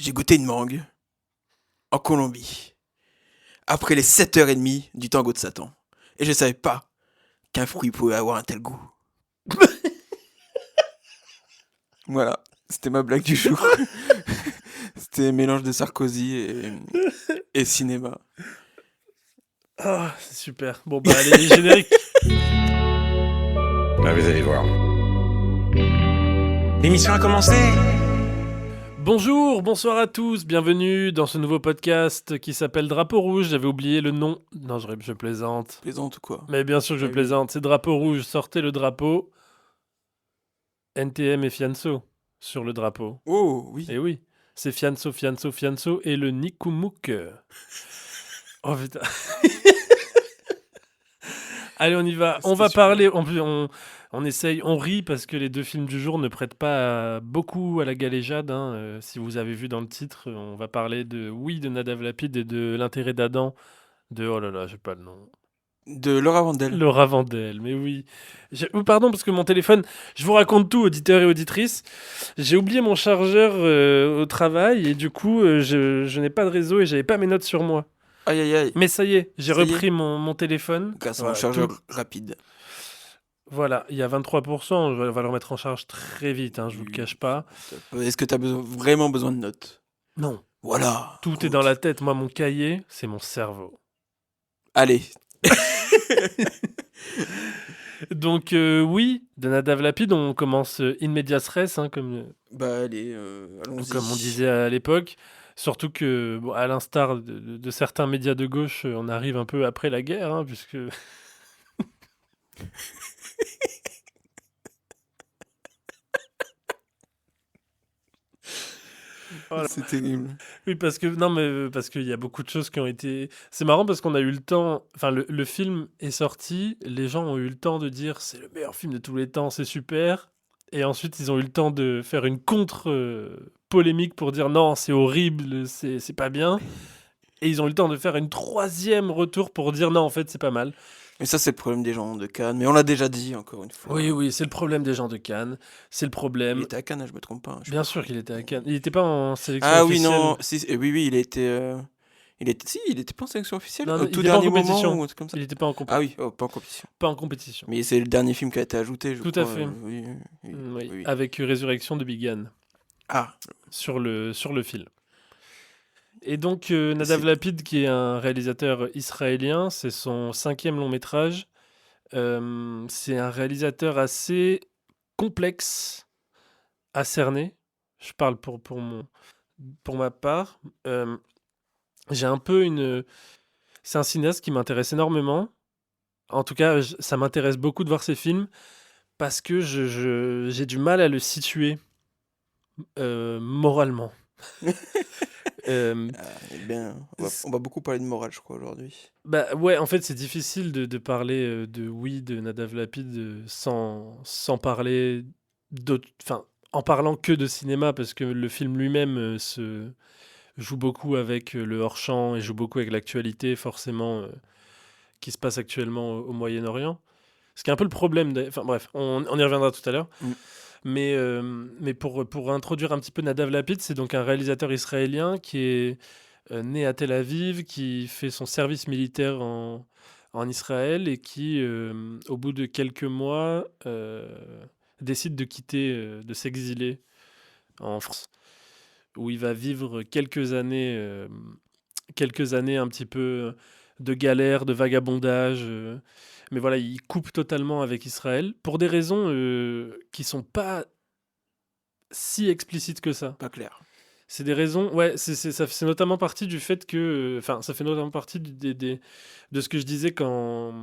j'ai goûté une mangue en Colombie, après les 7h30 du tango de Satan. Et je savais pas qu'un fruit pouvait avoir un tel goût. Voilà, c'était ma blague du jour. C'était un mélange de Sarkozy et cinéma. Ah, c'est super. Bon, bah, allez, générique. Bah, vous allez voir. L'émission a commencé. Bonjour, bonsoir à tous. Bienvenue dans ce nouveau podcast qui s'appelle Drapeau Rouge. J'avais oublié le nom. Non, je plaisante. Plaisante ou quoi? Mais bien sûr que je Oui. plaisante. C'est Drapeau Rouge. Sortez le drapeau. NTM et Fianso sur le drapeau. Oh, oui. Et oui, c'est Fianso, Fianso, Fianso et le Nikumuk. Oh putain. Allez, on y va. On va super. parler. On essaye, on rit parce que les deux films du jour ne prêtent pas beaucoup à la galéjade. Si vous avez vu dans le titre, on va parler de Oui de Nadav Lapid et de L'intérêt d'Adam de oh là là, j'ai pas le nom. De Laura Vandel. Laura Vandel, mais oui. Pardon parce que mon téléphone, je vous raconte tout, auditeurs et auditrices. J'ai oublié mon chargeur au travail et du coup, je n'ai pas de réseau et j'avais pas mes notes sur moi. Aïe aïe aïe. Mais ça y est, j'ai Ça y est. repris mon téléphone. Grâce à un Voilà, chargeur tout. rapide. Voilà, il y a 23%, on va le remettre en charge très vite, je vous le cache pas. Est-ce que tu as vraiment besoin de notes? Non, Voilà. tout est good. dans la tête. Moi, mon cahier, c'est mon cerveau. Allez. Donc, oui, de Nadav Lapid, on commence in medias res, comme Bah allez, allons-y. on disait à l'époque. Surtout que, bon, à l'instar de certains médias de gauche, on arrive un peu après la guerre, puisque... Voilà. C'est terrible. Oui, parce qu'il y a beaucoup de choses qui ont été. C'est marrant parce qu'on a eu le temps. Enfin, le film est sorti, les gens ont eu le temps de dire c'est le meilleur film de tous les temps, c'est super. Et ensuite, ils ont eu le temps de faire une contre-polémique pour dire non, c'est horrible, c'est pas bien. Et ils ont eu le temps de faire une troisième retour pour dire non, en fait, c'est pas mal. Mais ça, c'est le problème des gens de Cannes. Mais on l'a déjà dit, encore une fois. Oui, c'est le problème des gens de Cannes. C'est le Il problème. était à Cannes, je me trompe pas. Bien sûr qu'il était à Cannes. Il n'était pas en sélection Ah officielle. oui, non. Oui, il était... il était pas en sélection officielle Non, au il tout était pas en dernier moment compétition. ou un truc comme ça. Il n'était pas en compétition. Ah oui, pas en compétition. Pas en compétition. Mais c'est le dernier film qui a été ajouté, je Tout crois. à fait. Oui. Avec Résurrection de Bigan Ah, sur le fil. Et donc Nadav Lapid, qui est un réalisateur israélien, c'est son 5e long métrage. C'est un réalisateur assez complexe à cerner. Je parle pour ma part. J'ai un peu une... C'est un cinéaste qui m'intéresse énormément. En tout cas, ça m'intéresse beaucoup de voir ses films parce que j'ai du mal à le situer moralement. on va beaucoup parler de morale, je crois, aujourd'hui. Bah ouais, en fait, c'est difficile de parler de Nadav Lapid sans parler d'autres. Enfin, en parlant que de cinéma, parce que le film lui-même se joue beaucoup avec le hors-champ et joue beaucoup avec l'actualité, forcément, qui se passe actuellement au Moyen-Orient. Ce qui est un peu le problème. Enfin bref, on y reviendra tout à l'heure. Mais pour introduire un petit peu Nadav Lapid, c'est donc un réalisateur israélien qui est né à Tel Aviv, qui fait son service militaire en Israël et qui, au bout de quelques mois, décide de quitter, de s'exiler en France, où il va vivre quelques années un petit peu de galère, de vagabondage. Mais voilà, il coupe totalement avec Israël pour des raisons qui sont pas si explicites que ça. Pas clair. C'est des raisons, ouais, ça fait notamment partie du fait que, enfin, ça fait notamment partie de ce que je disais quand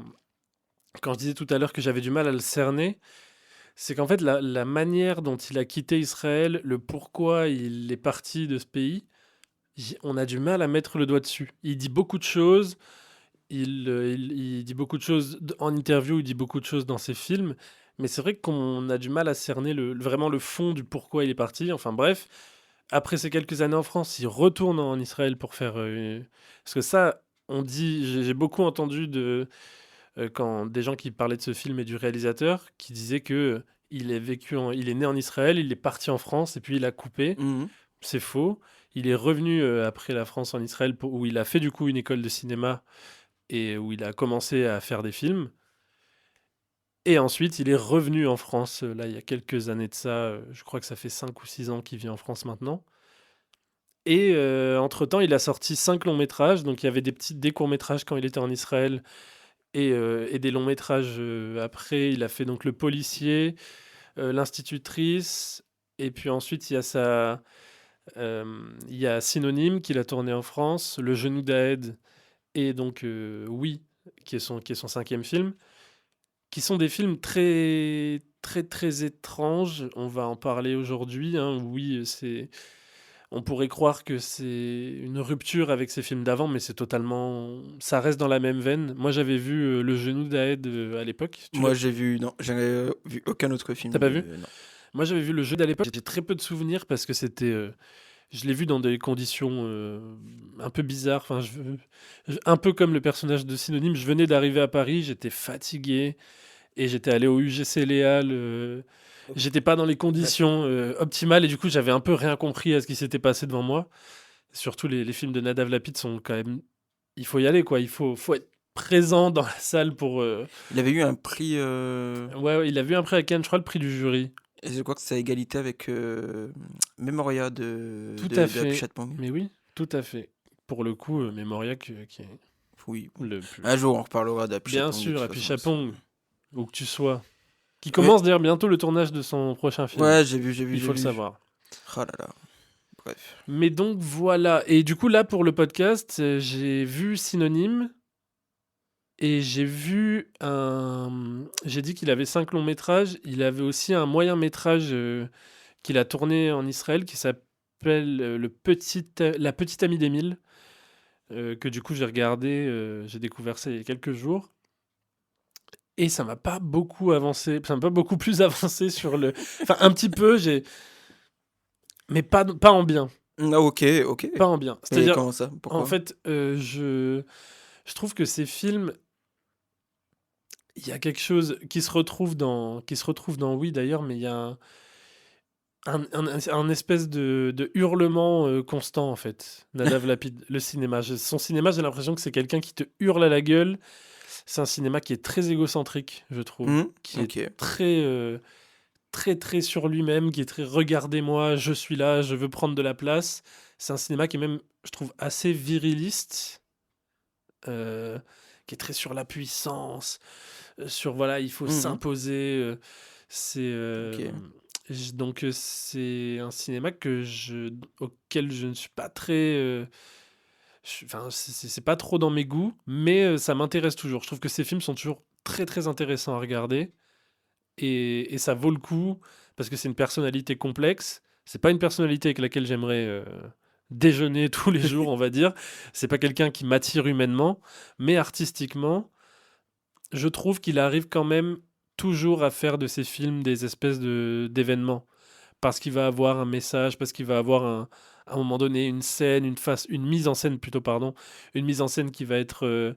je disais tout à l'heure que j'avais du mal à le cerner. C'est qu'en fait, la manière dont il a quitté Israël, le pourquoi il est parti de ce pays, on a du mal à mettre le doigt dessus. Il dit beaucoup de choses, il dit beaucoup de choses en interview, il dit beaucoup de choses dans ses films, mais c'est vrai qu'on a du mal à cerner vraiment le fond du pourquoi il est parti. Enfin bref, après ces quelques années en France, il retourne en Israël pour faire... parce que ça, on dit, j'ai beaucoup entendu quand des gens qui parlaient de ce film et du réalisateur, qui disaient que il est né en Israël, il est parti en France et puis il a coupé c'est faux. Il est revenu après la France en Israël où il a fait du coup une école de cinéma et où il a commencé à faire des films. Et ensuite, il est revenu en France, là, il y a quelques années de ça. Je crois que ça fait 5 ou 6 ans qu'il vit en France maintenant. Et entre-temps, il a sorti 5 longs métrages. Donc, il y avait des courts métrages quand il était en Israël et des longs métrages après. Il a fait donc Le Policier, L'Institutrice. Et puis ensuite, il y a Synonyme qu'il a tourné en France, Le Genou d'Aed et donc Oui, qui est son cinquième film, qui sont des films très, très, très étranges. On va en parler aujourd'hui. Hein. Oui, on pourrait croire que c'est une rupture avec ces films d'avant, mais c'est totalement. Ça reste dans la même veine. Moi, j'avais vu Le Genou d'Aed à l'époque. Moi, j'ai vu, non, j'avais vu aucun autre T'as film pas vu? non. Moi, j'avais vu Le Jeu d'à l'époque. J'ai très peu de souvenirs parce que c'était. Je l'ai vu dans des conditions un peu bizarres. Enfin, un peu comme le personnage de Synonyme. Je venais d'arriver à Paris, j'étais fatigué et j'étais allé au UGC Léal. J'étais pas dans les conditions optimales et du coup, j'avais un peu rien compris à ce qui s'était passé devant moi. Surtout, les films de Nadav Lapid sont quand même. Il faut y aller, quoi. Il faut être présent dans la salle pour. Il avait eu un prix, Ouais, il a vu un prix à Cannes, je crois, le prix du jury. et je crois que c'est à égalité avec Memoria Tout de à Happy fait. Chatpong. Mais oui, tout à fait. Pour le coup, Memoria qui est Oui, bon. le plus. Un jour, on reparlera d'Happy Bien Chatpong de sûr, toute et puis façon. Chapong, où que tu sois. Qui Oui. commence d'ailleurs bientôt le tournage de son prochain film. Ouais, j'ai vu, Il faut le vu. savoir. Ah là là. Bref. Mais donc voilà. Et du coup, là, pour le podcast, j'ai vu Synonyme. Et j'ai vu un. J'ai dit qu'il avait 5 longs métrages. Il avait aussi un moyen métrage qu'il a tourné en Israël qui s'appelle La petite amie d'Émile. Que du coup j'ai regardé, j'ai découvert ça il y a quelques jours. Et ça m'a pas beaucoup avancé, ça m'a pas beaucoup plus avancé sur le. Enfin, un petit peu, mais pas en bien. Ah, ok. Pas en bien. Mais C'est-à-dire, comment ça? en Pourquoi? fait, je trouve que ces films, il y a quelque chose qui se retrouve dans Oui d'ailleurs, mais il y a un espèce de hurlement constant en fait. Nadav Lapid, le cinéma. Son cinéma, j'ai l'impression que c'est quelqu'un qui te hurle à la gueule. C'est un cinéma qui est très égocentrique, je trouve, qui Ok. est très, très, très sur lui-même, qui est très regardez-moi, je suis là, je veux prendre de la place. C'est un cinéma qui est même, je trouve, assez viriliste, euh, qui est très sur la puissance, sur voilà, il faut Mhm. s'imposer. C'est Ok. donc c'est un cinéma auquel je ne suis pas très. Enfin, c'est pas trop dans mes goûts, mais ça m'intéresse toujours. Je trouve que ces films sont toujours très très intéressants à regarder et ça vaut le coup parce que c'est une personnalité complexe. C'est pas une personnalité avec laquelle j'aimerais déjeuner tous les jours, on va dire. C'est pas quelqu'un qui m'attire humainement, mais artistiquement, je trouve qu'il arrive quand même toujours à faire de ses films des espèces d'événements parce qu'il va avoir un message, parce qu'il va avoir à un moment donné une scène, une mise en scène plutôt, pardon, une mise en scène qui va être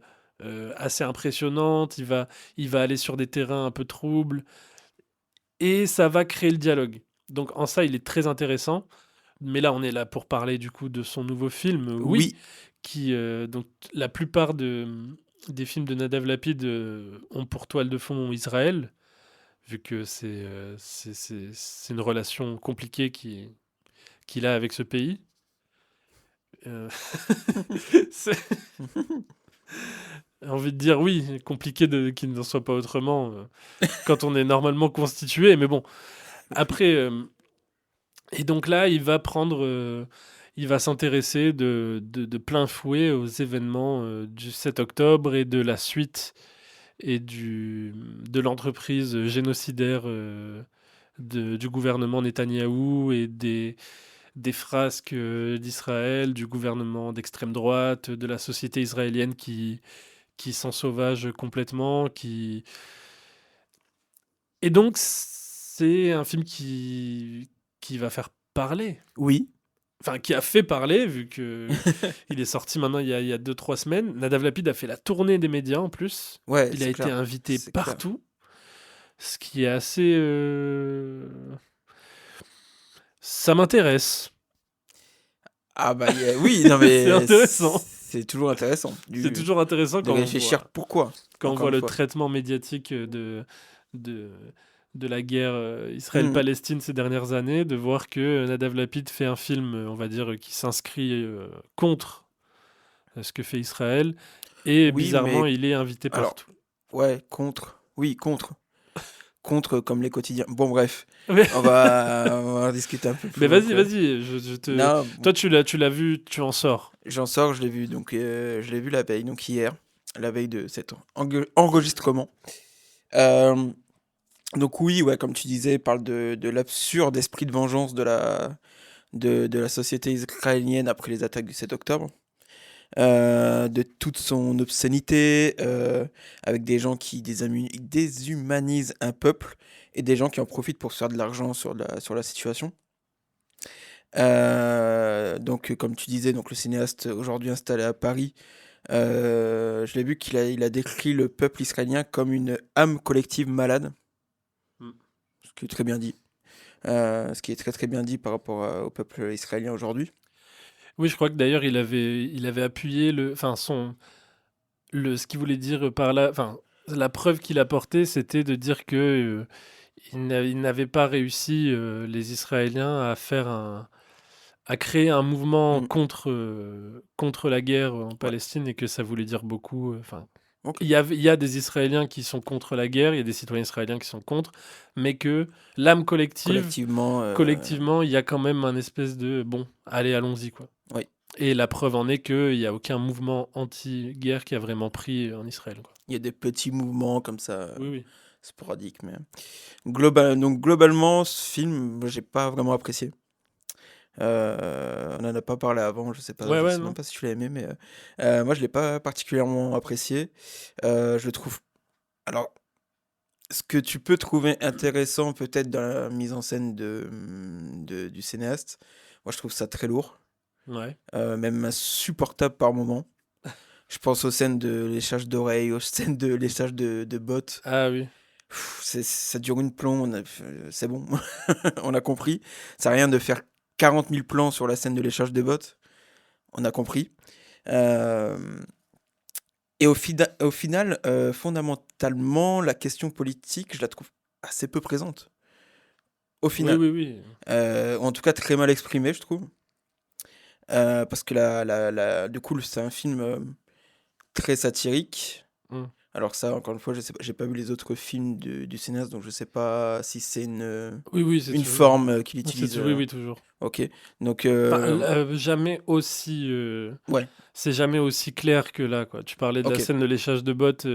assez impressionnante. Il va aller sur des terrains un peu troubles et ça va créer le dialogue. Donc en ça, il est très intéressant. Mais là, on est là pour parler du coup de son nouveau film, Oui, Oui. qui donc la plupart des films de Nadav Lapid ont pour toile de fond Israël, vu que c'est une relation compliquée qu'il a avec ce pays. Euh, c'est- J'ai envie de dire oui, compliqué qu'il n'en soit pas autrement quand on est normalement constitué, mais bon. Après, et donc là, il va s'intéresser de plein fouet aux événements du 7 octobre et de la suite et de l'entreprise génocidaire du gouvernement Netanyahou et des frasques d'Israël, du gouvernement d'extrême droite, de la société israélienne qui s'en sauvage complètement. Et donc, c'est un film qui va faire parler. Oui. Enfin, qui a fait parler, vu que il est sorti maintenant il y a 2-3 semaines. Nadav Lapid a fait la tournée des médias en plus. Ouais, Il a c'est été clair. invité C'est clair. partout, ce qui est assez. Ça m'intéresse. Ah bah oui, non C'est mais intéressant. c'est toujours intéressant C'est toujours intéressant de réfléchir pourquoi, quand on encore voit une le fois. traitement médiatique de, de la guerre Mhm. Israël-Palestine ces dernières années, de voir que Nadav Lapid fait un film, on va dire, qui s'inscrit contre ce que fait Israël, et Oui, bizarrement, mais il est invité alors, partout. ouais, contre. Oui, contre. Contre comme les quotidiens. Bon, bref, Mais, on va en discuter un peu mais plus haut vas-y, après. vas-y, Non, toi tu l'as vu, tu en sors. j'en sors, je l'ai vu, donc je l'ai vu la veille, donc hier, la veille de cet enregistrement. Euh, donc oui, ouais, comme tu disais, il parle de l'absurde esprit de vengeance de la société israélienne après les attaques du 7 octobre. De toute son obscénité, avec des gens qui déshumanisent un peuple et des gens qui en profitent pour se faire de l'argent sur la situation. Donc, comme tu disais, donc le cinéaste aujourd'hui installé à Paris, je l'ai vu il a décrit le peuple israélien comme une âme collective malade, Mm. ce qui est très bien dit. Ce qui est très très bien dit par rapport au peuple israélien aujourd'hui. Oui, je crois que d'ailleurs il avait appuyé ce qu'il voulait dire par là, enfin, la preuve qu'il apportait, c'était de dire que il n'avait pas réussi, les Israéliens, à créer un mouvement Mm, contre la guerre en ouais, Palestine et que ça voulait dire beaucoup. Enfin, ok. il y a des Israéliens qui sont contre la guerre, il y a des citoyens israéliens qui sont contre, mais que l'âme collective, Collectivement, collectivement, il y a quand même un espèce de bon, allez, allons-y, quoi. oui. Et la preuve en est qu'il n'y a aucun mouvement anti-guerre qui a vraiment pris en Israël, quoi. Il y a des petits mouvements comme ça, Oui, oui. sporadiques, mais donc globalement, ce film, moi, j'ai pas vraiment apprécié. On en a pas parlé avant, Ouais, je ouais, sais même non. pas si tu l'as aimé, mais moi je l'ai pas particulièrement apprécié. Je le trouve. Alors, ce que tu peux trouver intéressant peut-être dans la mise en scène du cinéaste, moi je trouve ça très lourd, Ouais. même insupportable par moment. Je pense aux scènes de léchage d'oreilles, aux scènes de léchage de bottes. Ah oui. Ça dure une plomb, c'est bon, on a compris. Ça n'a rien de faire 40 000 plans sur la scène de l'échange de bottes, on a compris. Euh, et au final, fondamentalement, la question politique, je la trouve assez peu présente. Au Oui, final. oui, oui. En tout cas, très mal exprimée, je trouve. Parce que du coup, c'est un film très satirique. Mm. Alors ça, encore une fois, je sais pas, j'ai pas vu les autres films du cinéaste, donc je sais pas si c'est Oui, oui, une forme qu'il utilise. oui, oui, toujours. Ok, donc Enfin, jamais aussi, ouais, c'est jamais aussi clair que là, quoi. Tu parlais de la ok. scène de léchage de bottes,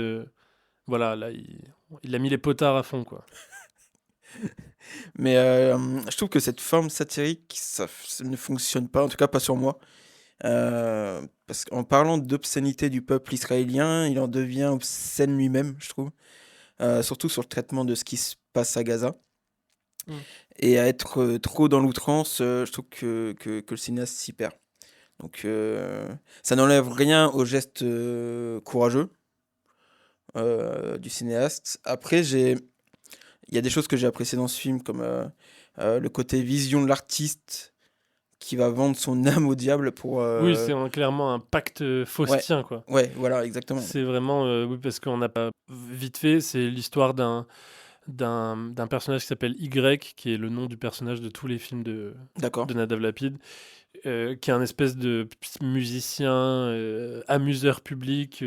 voilà, là, il a mis les potards à fond, quoi. Mais je trouve que cette forme satirique, ça ne fonctionne pas, en tout cas pas sur moi. Parce qu'en parlant d'obscénité du peuple israélien, il en devient obscène lui-même, je trouve. Surtout sur le traitement de ce qui se passe à Gaza. Mm. Et à être trop dans l'outrance, je trouve que le cinéaste s'y perd. Donc ça n'enlève rien au geste courageux du cinéaste. Après, il y a des choses que j'ai appréciées dans ce film, comme le côté vision de l'artiste qui va vendre son âme au diable pour... Oui, c'est clairement un pacte Ouais, faustien, quoi. ouais, voilà, exactement. C'est vraiment, oui, parce qu'on n'a pas vite fait, c'est l'histoire d'un personnage qui s'appelle Y, qui est le nom du personnage de tous les films D'accord. de Nadav Lapid, qui est un espèce de musicien, amuseur public,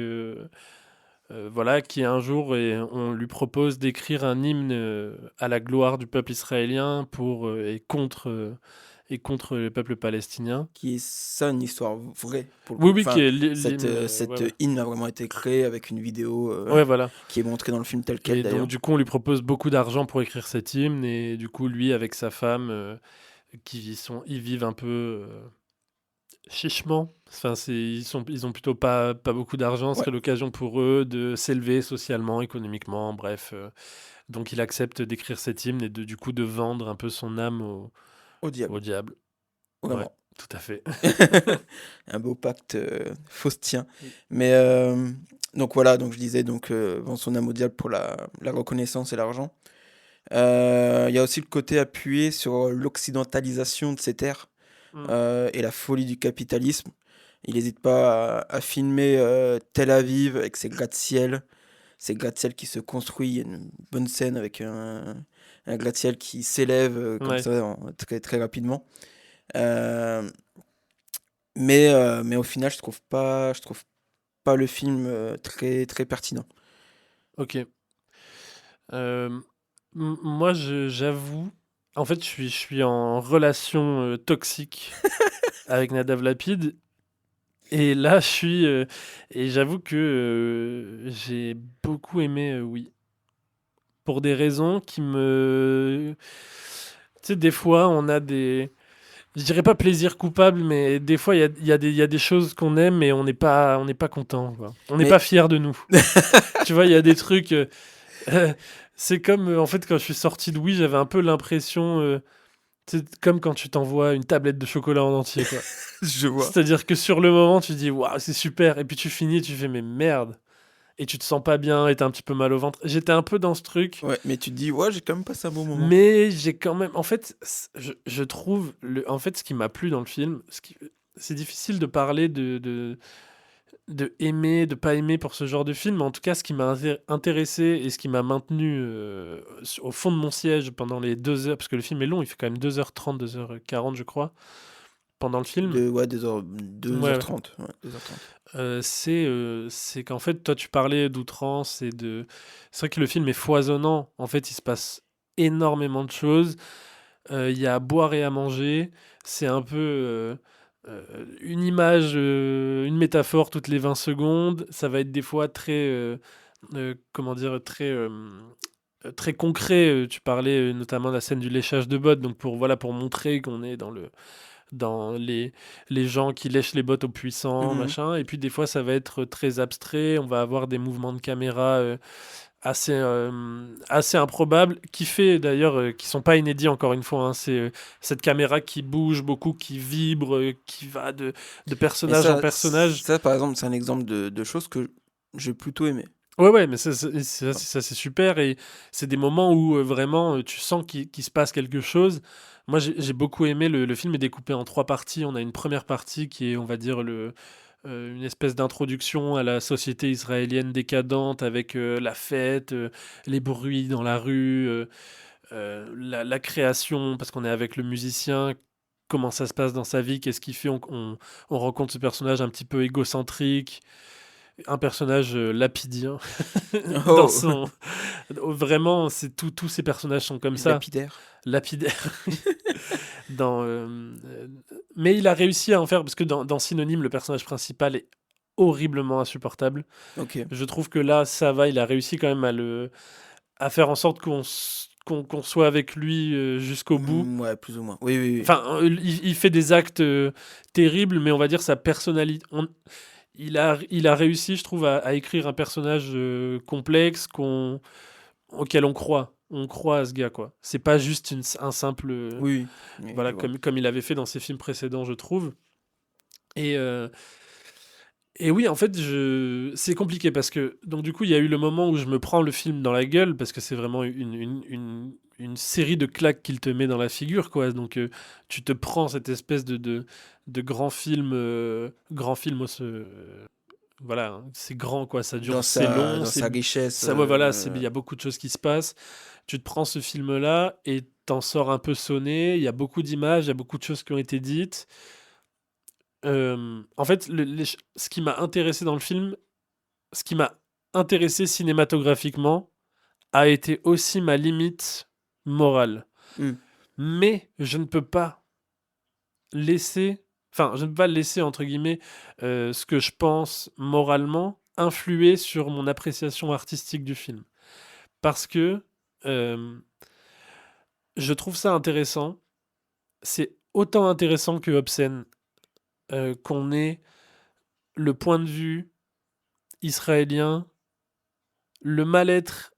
voilà, qui un jour, on lui propose d'écrire un hymne à la gloire du peuple israélien et contre le peuple palestinien. Qui est ça une histoire vraie, pour le Oui, coup. oui, qui Enfin, est cette, l'hymne, ouais, cette ouais. hymne a vraiment été créée avec une vidéo Ouais, voilà. qui est montrée dans le film tel quel, Et donc, d'ailleurs. du coup, on lui propose beaucoup d'argent pour écrire cet hymne. Et du coup, lui, avec sa femme, ils vivent un peu chichement. Enfin, ils ont plutôt pas beaucoup d'argent. Ce Ouais, serait l'occasion pour eux de s'élever socialement, économiquement, bref. Donc, il accepte d'écrire cet hymne et du coup de vendre un peu son âme au au diable, diable. Ouais, vraiment. tout à fait. Un beau pacte faustien. Mm. Mais donc voilà, donc je disais, donc vend son âme au diable pour la reconnaissance et l'argent. Il y a aussi le côté appuyé sur l'occidentalisation de ces terres. Mmh. et la folie du capitalisme. Il n'hésite pas à filmer Tel Aviv avec ses gratte-ciel. Ces gratte-ciel qui se construit, il y a une bonne scène avec un gratte-ciel qui s'élève comme Ouais. ça très, très rapidement. Euh, mais au final, je trouve pas le film très, très pertinent. OK. Hem, moi, j'avoue, en fait, je suis en relation, toxique avec Nadav Lapid et là, et j'avoue que, j'ai beaucoup aimé, Oui. Pour des raisons qui me tu sais, des fois, on a des je dirais pas plaisir coupable, mais des fois, il y a des choses qu'on aime et on n'est pas content, quoi. On n'est pas Mais fier de nous. Tu vois, il y a des trucs, c'est comme, en fait, quand je suis sorti de Oui, j'avais un peu l'impression, c'est comme quand tu t'envoies une tablette de chocolat en entier, quoi. je vois. C'est-à-dire que sur le moment, tu dis: «Waouh, c'est super» et puis tu finis et tu fais: «Mais merde» et tu te sens pas bien et tu un petit peu mal au ventre. J'étais un peu dans ce truc, Ouais, mais tu te dis, ouais, j'ai quand même passé un bon moment. mais j'ai quand même en fait, je trouve en fait, ce qui m'a plu dans le film, c'est difficile de parler de aimer, de pas aimer pour ce genre de film, mais en tout cas, ce qui m'a intéressé et ce qui m'a maintenu au fond de mon siège pendant les 2 heures, parce que le film est long, il fait quand même 2h30, 2h40, je crois, pendant le film. Ouais, 2 heures Ouais, 30 Ouais, 2h30. c'est qu'en fait, toi, tu parlais d'outrance et de. C'est vrai que le film est foisonnant. En fait, il se passe énormément de choses. Il y a à boire et à manger. C'est un peu une image, une métaphore toutes les 20 secondes. Ça va être des fois très, comment dire, très concret. Tu parlais notamment de la scène du léchage de bottes, donc pour montrer qu'on est dans les gens qui lèchent les bottes aux puissants, Mhm. machin. Et puis des fois, ça va être très abstrait. On va avoir des mouvements de caméra assez improbables, qui sont pas inédits encore une fois. Hein. C'est cette caméra qui bouge beaucoup, qui vibre, qui va de Mais personnage en personnage. par exemple, c'est un exemple de choses que j'ai plutôt aimé. Ouais, ouais, mais ça, c'est super. Et c'est des moments où vraiment tu sens qu'il se passe quelque chose. Moi, j'ai beaucoup aimé. Le film est découpé en 3 parties. On a une première partie qui est, on va dire, une espèce d'introduction à la société israélienne décadente avec la fête, les bruits dans la rue, la création, parce qu'on est avec le musicien. Comment ça se passe dans sa vie, qu'est-ce qu'il fait, on rencontre ce personnage un petit peu égocentrique, un personnage lapidien dans Oh, son vraiment c'est tous ces personnages sont comme ça, lapidaire. lapidaires dans mais il a réussi à en faire parce que dans Synonyme le personnage principal est horriblement insupportable. Ok. Je trouve que là ça va, il a réussi quand même à faire en sorte qu'on soit avec lui jusqu'au bout. Ouais, plus ou moins. Oui, oui, oui. Enfin, il fait des actes terribles, mais on va dire sa personnalité. Il a réussi, je trouve, à écrire un personnage complexe auquel on croit. On croit à ce gars, quoi. C'est pas juste un simple. Oui, oui, Voilà, je vois. comme il avait fait dans ses films précédents, je trouve. Et, euh, et oui, en fait, c'est compliqué parce que. Donc, du coup, il y a eu le moment où je me prends le film dans la gueule parce que c'est vraiment une série de claques qu'il te met dans la figure, quoi. Donc, tu te prends cette espèce de grand film voilà, hein, c'est grand, quoi. Ça dure, c'est long, Dans sa richesse. ça, ouais, voilà, il y a beaucoup de choses qui se passent. Tu te prends ce film-là et t'en sors un peu sonné. Il y a beaucoup d'images, il y a beaucoup de choses qui ont été dites. En fait, ce qui m'a intéressé dans le film, ce qui m'a intéressé cinématographiquement, a été aussi ma limite morale. Hmm. Mais je ne peux pas laisser, enfin, je ne peux pas laisser, entre guillemets, ce que je pense moralement influer sur mon appréciation artistique du film. Parce que euh, je trouve ça intéressant. C'est autant intéressant que obscène qu'on ait le point de vue israélien, le mal-être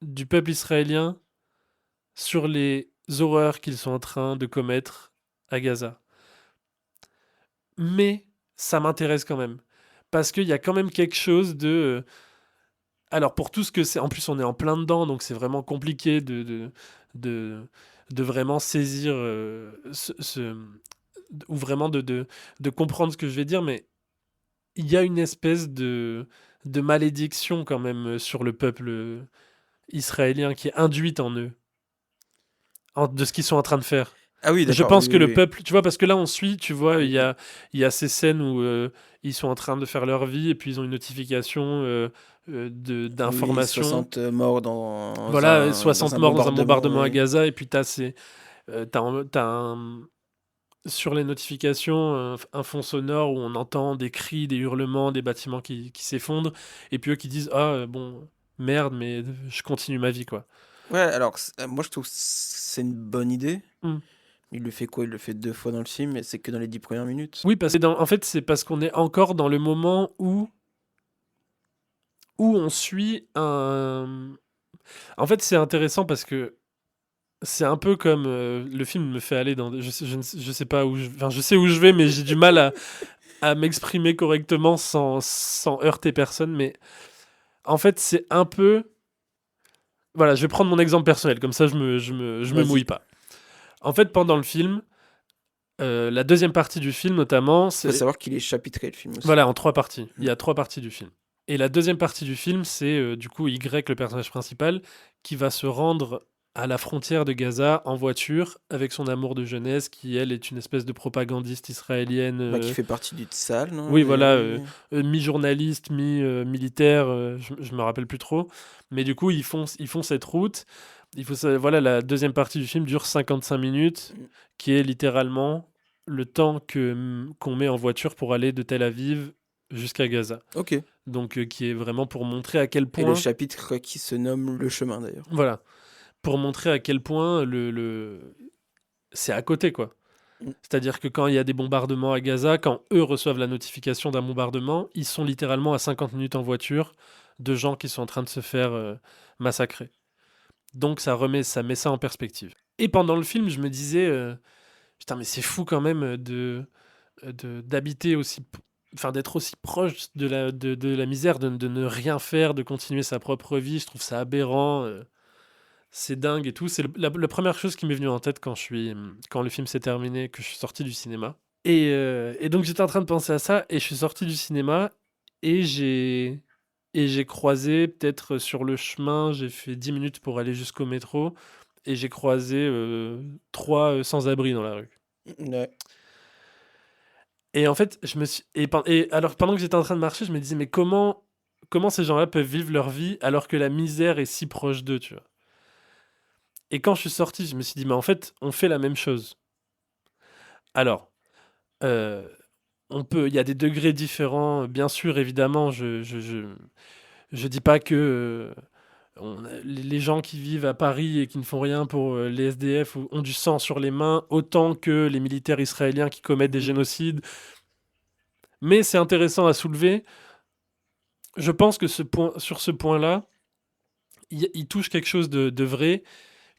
du peuple israélien sur les horreurs qu'ils sont en train de commettre à Gaza. Mais ça m'intéresse quand même. Parce qu'il y a quand même quelque chose de... alors pour tout ce que c'est... En plus on est en plein dedans, donc c'est vraiment compliqué de vraiment saisir ou vraiment de comprendre ce que je vais dire, mais il y a une espèce de malédiction quand même sur le peuple israélien qui est induite en eux, de ce qu'ils sont en train de faire. Ah oui, Je d'accord, pense oui, que oui, le oui. peuple, tu vois, parce que là on suit, tu vois, Oui, oui. il y a ces scènes où ils sont en train de faire leur vie et puis ils ont une notification Oui, d'information. 60 morts dans Voilà, dans 60 un morts dans un bombardement, bombardement à ouais. Gaza et puis sur les notifications un fond sonore où on entend des cris, des hurlements, des bâtiments qui s'effondrent et puis eux qui disent ah bon merde mais je continue ma vie quoi. Ouais, alors, moi je trouve que c'est une bonne idée. Hmm. Il le fait quoi? Il le fait 2 fois dans le film, mais c'est que dans les 10 premières minutes. Oui parce que en fait c'est parce qu'on est encore dans le moment où on suit un. En fait, c'est intéressant parce que c'est un peu comme le film me fait aller dans. Je sais pas où je. Enfin, je sais où je vais, mais j'ai du mal à m'exprimer correctement sans heurter personne. Mais en fait, c'est un peu. Voilà, je vais prendre mon exemple personnel, comme ça je me mouille Vas-y. pas. En fait, pendant le film, la deuxième partie du film notamment, Faut c'est. savoir qu'il est chapitré, le film aussi. Voilà, en 3 parties. Il Mm. y a 3 parties du film. Et la deuxième partie du film, c'est du coup Y, le personnage principal, qui va se rendre à la frontière de Gaza en voiture avec son amour de jeunesse, qui elle est une espèce de propagandiste israélienne. Bah, qui fait partie du Tsal, non? Oui, voilà, mi-journaliste, mi-militaire, je me rappelle plus trop. Mais du coup, ils font cette route. Voilà, la deuxième partie du film dure 55 minutes, Mm. qui est littéralement le temps qu'on met en voiture pour aller de Tel Aviv jusqu'à Gaza. Ok. Donc, qui est vraiment pour montrer à quel Et le point, chapitre qui se nomme Le chemin, d'ailleurs. voilà, pour montrer à quel point c'est à côté, quoi. Mm. C'est-à-dire que quand il y a des bombardements à Gaza, quand eux reçoivent la notification d'un bombardement, ils sont littéralement à 50 minutes en voiture de gens qui sont en train de se faire massacrer. Donc ça met ça en perspective. Et pendant le film, je me disais, putain, mais c'est fou quand même d'habiter aussi, enfin d'être aussi proche de la misère, de ne rien faire, de continuer sa propre vie. Je trouve ça aberrant. C'est dingue et tout. C'est la première chose qui m'est venue en tête quand le film s'est terminé, que je suis sorti du cinéma. Et donc j'étais en train de penser à ça et je suis sorti du cinéma et j'ai croisé peut-être sur le chemin, j'ai fait 10 minutes pour aller jusqu'au métro et j'ai croisé 3 sans-abri dans la rue. Ouais. Et en fait, et alors pendant que j'étais en train de marcher, je me disais mais comment ces gens-là peuvent vivre leur vie alors que la misère est si proche d'eux, tu vois. Et quand je suis sorti, je me suis dit mais en fait, on fait la même chose. Alors, euh, il y a des degrés différents, bien sûr, évidemment. Je dis pas que les gens qui vivent à Paris et qui ne font rien pour les SDF ont du sang sur les mains, autant que les militaires israéliens qui commettent des Mm. génocides. Mais c'est intéressant à soulever. Je pense que sur ce point-là, il touche quelque chose de vrai,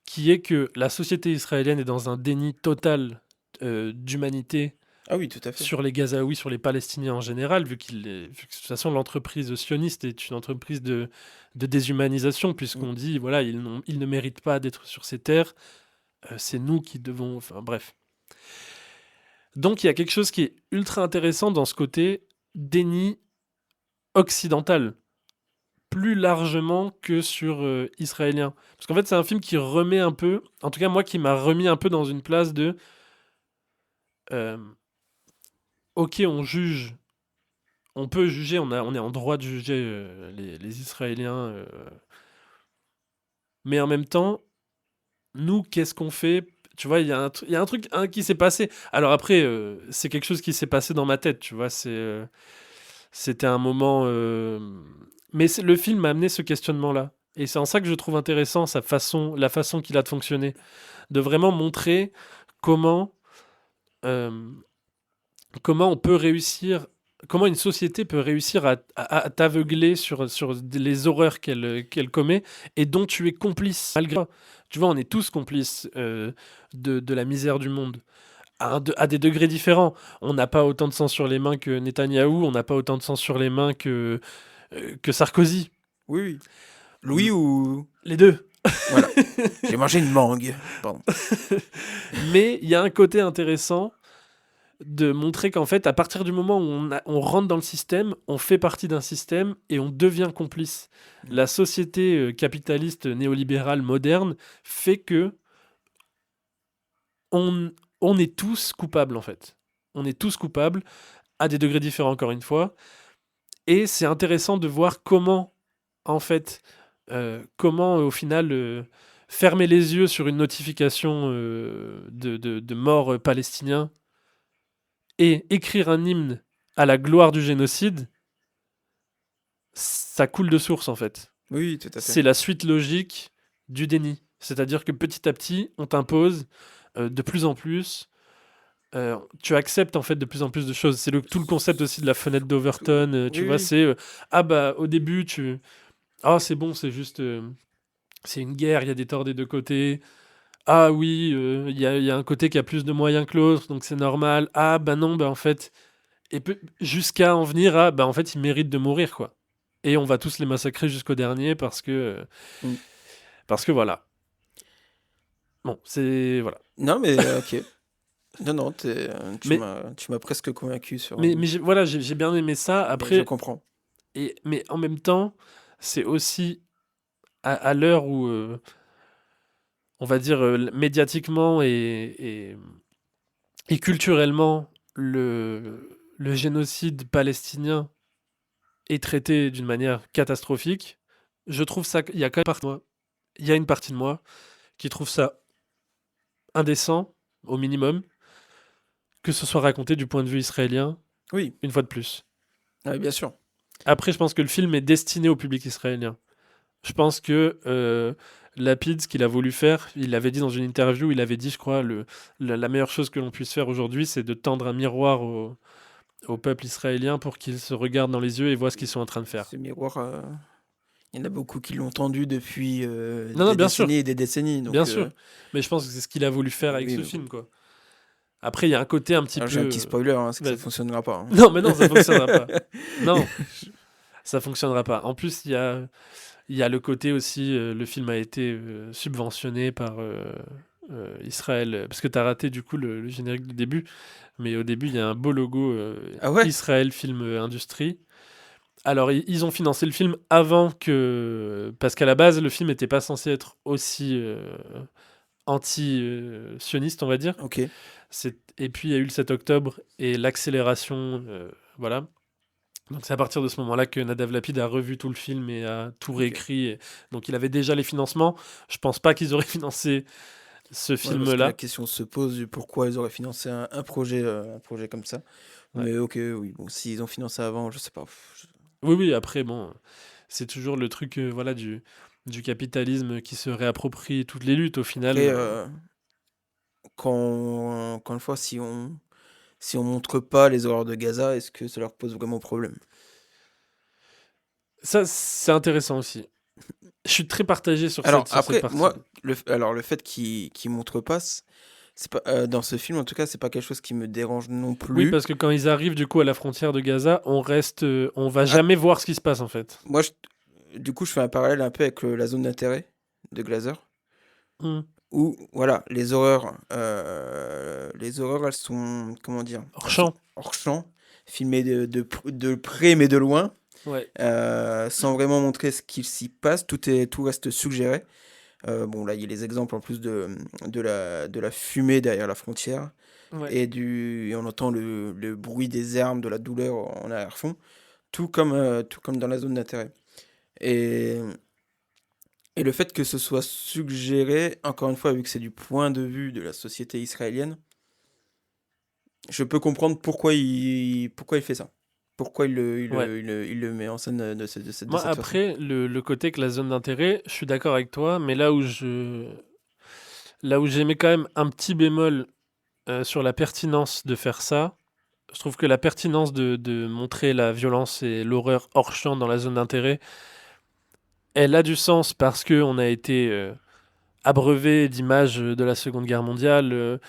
qui est que la société israélienne est dans un déni total d'humanité Ah oui, tout à fait. sur les Gazaouis, sur les Palestiniens en général, vu que de toute façon l'entreprise sioniste est une entreprise de déshumanisation, Mm. puisqu'on dit, voilà, ils ne méritent pas d'être sur ces terres, c'est nous qui devons... Enfin bref. Donc il y a quelque chose qui est ultra intéressant dans ce côté déni occidental, plus largement que sur israélien. Parce qu'en fait c'est un film qui remet un peu, en tout cas moi qui m'a remis un peu dans une place de... euh, ok, on peut juger, on est en droit de juger les Israéliens, mais en même temps, nous, qu'est-ce qu'on fait? Tu vois, il y a un truc qui s'est passé. Alors après, c'est quelque chose qui s'est passé dans ma tête, tu vois. C'était un moment. Mais le film m'a amené ce questionnement-là. Et c'est en ça que je trouve intéressant la façon qu'il a de fonctionner. De vraiment montrer comment, euh, comment on peut réussir, comment une société peut réussir à t'aveugler sur les horreurs qu'elle commet et dont tu es complice. Malgré toi. Tu vois, on est tous complices de la misère du monde. À des degrés différents. On n'a pas autant de sang sur les mains que Netanyahou, on n'a pas autant de sang sur les mains que Sarkozy. Oui, oui. Louis ou... Les deux. Voilà. J'ai mangé une mangue. Pardon. Mais il y a un côté intéressant de montrer qu'en fait, à partir du moment où on rentre dans le système, on fait partie d'un système et on devient complice. Mm. La société capitaliste néolibérale moderne fait que on, on est tous coupables, en fait. On est tous coupables, à des degrés différents, encore une fois. Et c'est intéressant de voir comment, en fait, au final, fermer les yeux sur une notification de mort palestinien et écrire un hymne à la gloire du génocide, ça coule de source, en fait. Oui, tout à fait. C'est la suite logique du déni. C'est-à-dire que petit à petit, on t'impose de plus en plus. Tu acceptes en fait de plus en plus de choses. C'est tout le concept aussi de la fenêtre d'Overton. Tu Oui, vois, oui. c'est ah bah au début ah c'est bon, c'est juste c'est une guerre, il y a des torts des deux côtés. Ah oui, il y a un côté qui a plus de moyens que l'autre, donc c'est normal. Ah bah non, bah en fait, jusqu'à en venir à bah en fait ils méritent de mourir quoi. Et on va tous les massacrer jusqu'au dernier Mm. parce que voilà. Bon, c'est voilà. Non, mais ok. Non, non, Mais tu m'as presque convaincu sur. mais voilà, j'ai bien aimé ça. Mais je Après, comprends. mais en même temps, c'est aussi à l'heure où, on va dire, médiatiquement et culturellement, le génocide palestinien est traité d'une manière catastrophique, je trouve ça, il y a quand même il y a une partie de moi qui trouve ça indécent, au minimum, que ce soit raconté du point de vue israélien, Oui, une fois de plus. ouais, bien sûr. Après, je pense que le film est destiné au public israélien. Je pense que Lapid, ce qu'il a voulu faire, il l'avait dit dans une interview, il avait dit, je crois, la meilleure chose que l'on puisse faire aujourd'hui, c'est de tendre un miroir au peuple israélien pour qu'il se regarde dans les yeux et voit ce qu'ils sont en train de faire. Ce miroir, il y en a beaucoup qui l'ont tendu depuis Non, non, des décennies et des décennies. bien Donc, sûr. Mais je pense que c'est ce qu'il a voulu faire avec oui, ce mais bon. film, quoi. Après, il y a un côté un petit Alors, j'ai un peu... petit spoiler, hein, c'est que ça vas-y. fonctionnera pas. Hein. Non, mais non, ça fonctionnera pas. Non, ça fonctionnera pas. En plus, il y a le côté aussi, le film a été subventionné par Israël, parce que tu as raté du coup le générique du début, mais au début il y a un beau logo Ah ouais? Israël Film Industrie. Alors ils ont financé le film avant que... Parce qu'à la base le film n'était pas censé être aussi anti-sioniste, on va dire. Ok. Et puis il y a eu le 7 octobre et l'accélération, voilà. Donc c'est à partir de ce moment-là que Nadav Lapid a revu tout le film et a tout Ok. réécrit. Donc il avait déjà les financements. Je pense pas qu'ils auraient financé ce Ouais, parce que la film-là. question se pose du pourquoi ils auraient financé un projet comme ça. Ouais. Mais ok, oui, bon, s'ils ont financé avant, je sais pas. Oui, oui, après, bon, c'est toujours le truc voilà, du capitalisme qui se réapproprie toutes les luttes au final. Après, encore une fois, si on montre pas les horreurs de Gaza, est-ce que ça leur pose vraiment problème? Ça, c'est intéressant aussi. Je suis très partagé sur Alors cette après, partie. moi, le fait qu'ils montrent pas, c'est pas dans ce film en tout cas, c'est pas quelque chose qui me dérange non Oui, plus. parce que quand ils arrivent du coup à la frontière de Gaza, on va Ah, jamais voir ce qui se passe en fait. moi, du coup, je fais un parallèle un peu avec la zone d'intérêt de Glazer, Hmm. où voilà, les horreurs, elles sont, comment dire, Hors elles sont champ. hors champ, filmées de près mais de loin, Ouais. sans vraiment montrer ce qu'il s'y passe. Tout reste suggéré. Bon, là, il y a les exemples en plus de la fumée derrière la frontière. Ouais. Et on entend le bruit des armes, de la douleur en arrière-fond, tout comme dans la zone d'intérêt. Et, et le fait que ce soit suggéré, encore une fois, vu que c'est du point de vue de la société israélienne, je peux comprendre pourquoi il fait ça. Pourquoi Ouais. il le met en scène de Moi, cette façon. après, le côté que la zone d'intérêt, je suis d'accord avec toi, mais là où j'ai mis quand même un petit bémol sur la pertinence de faire ça, je trouve que la pertinence de montrer la violence et l'horreur hors champ dans la zone d'intérêt, elle a du sens parce qu'on a été abreuvé d'images de la Seconde Guerre mondiale,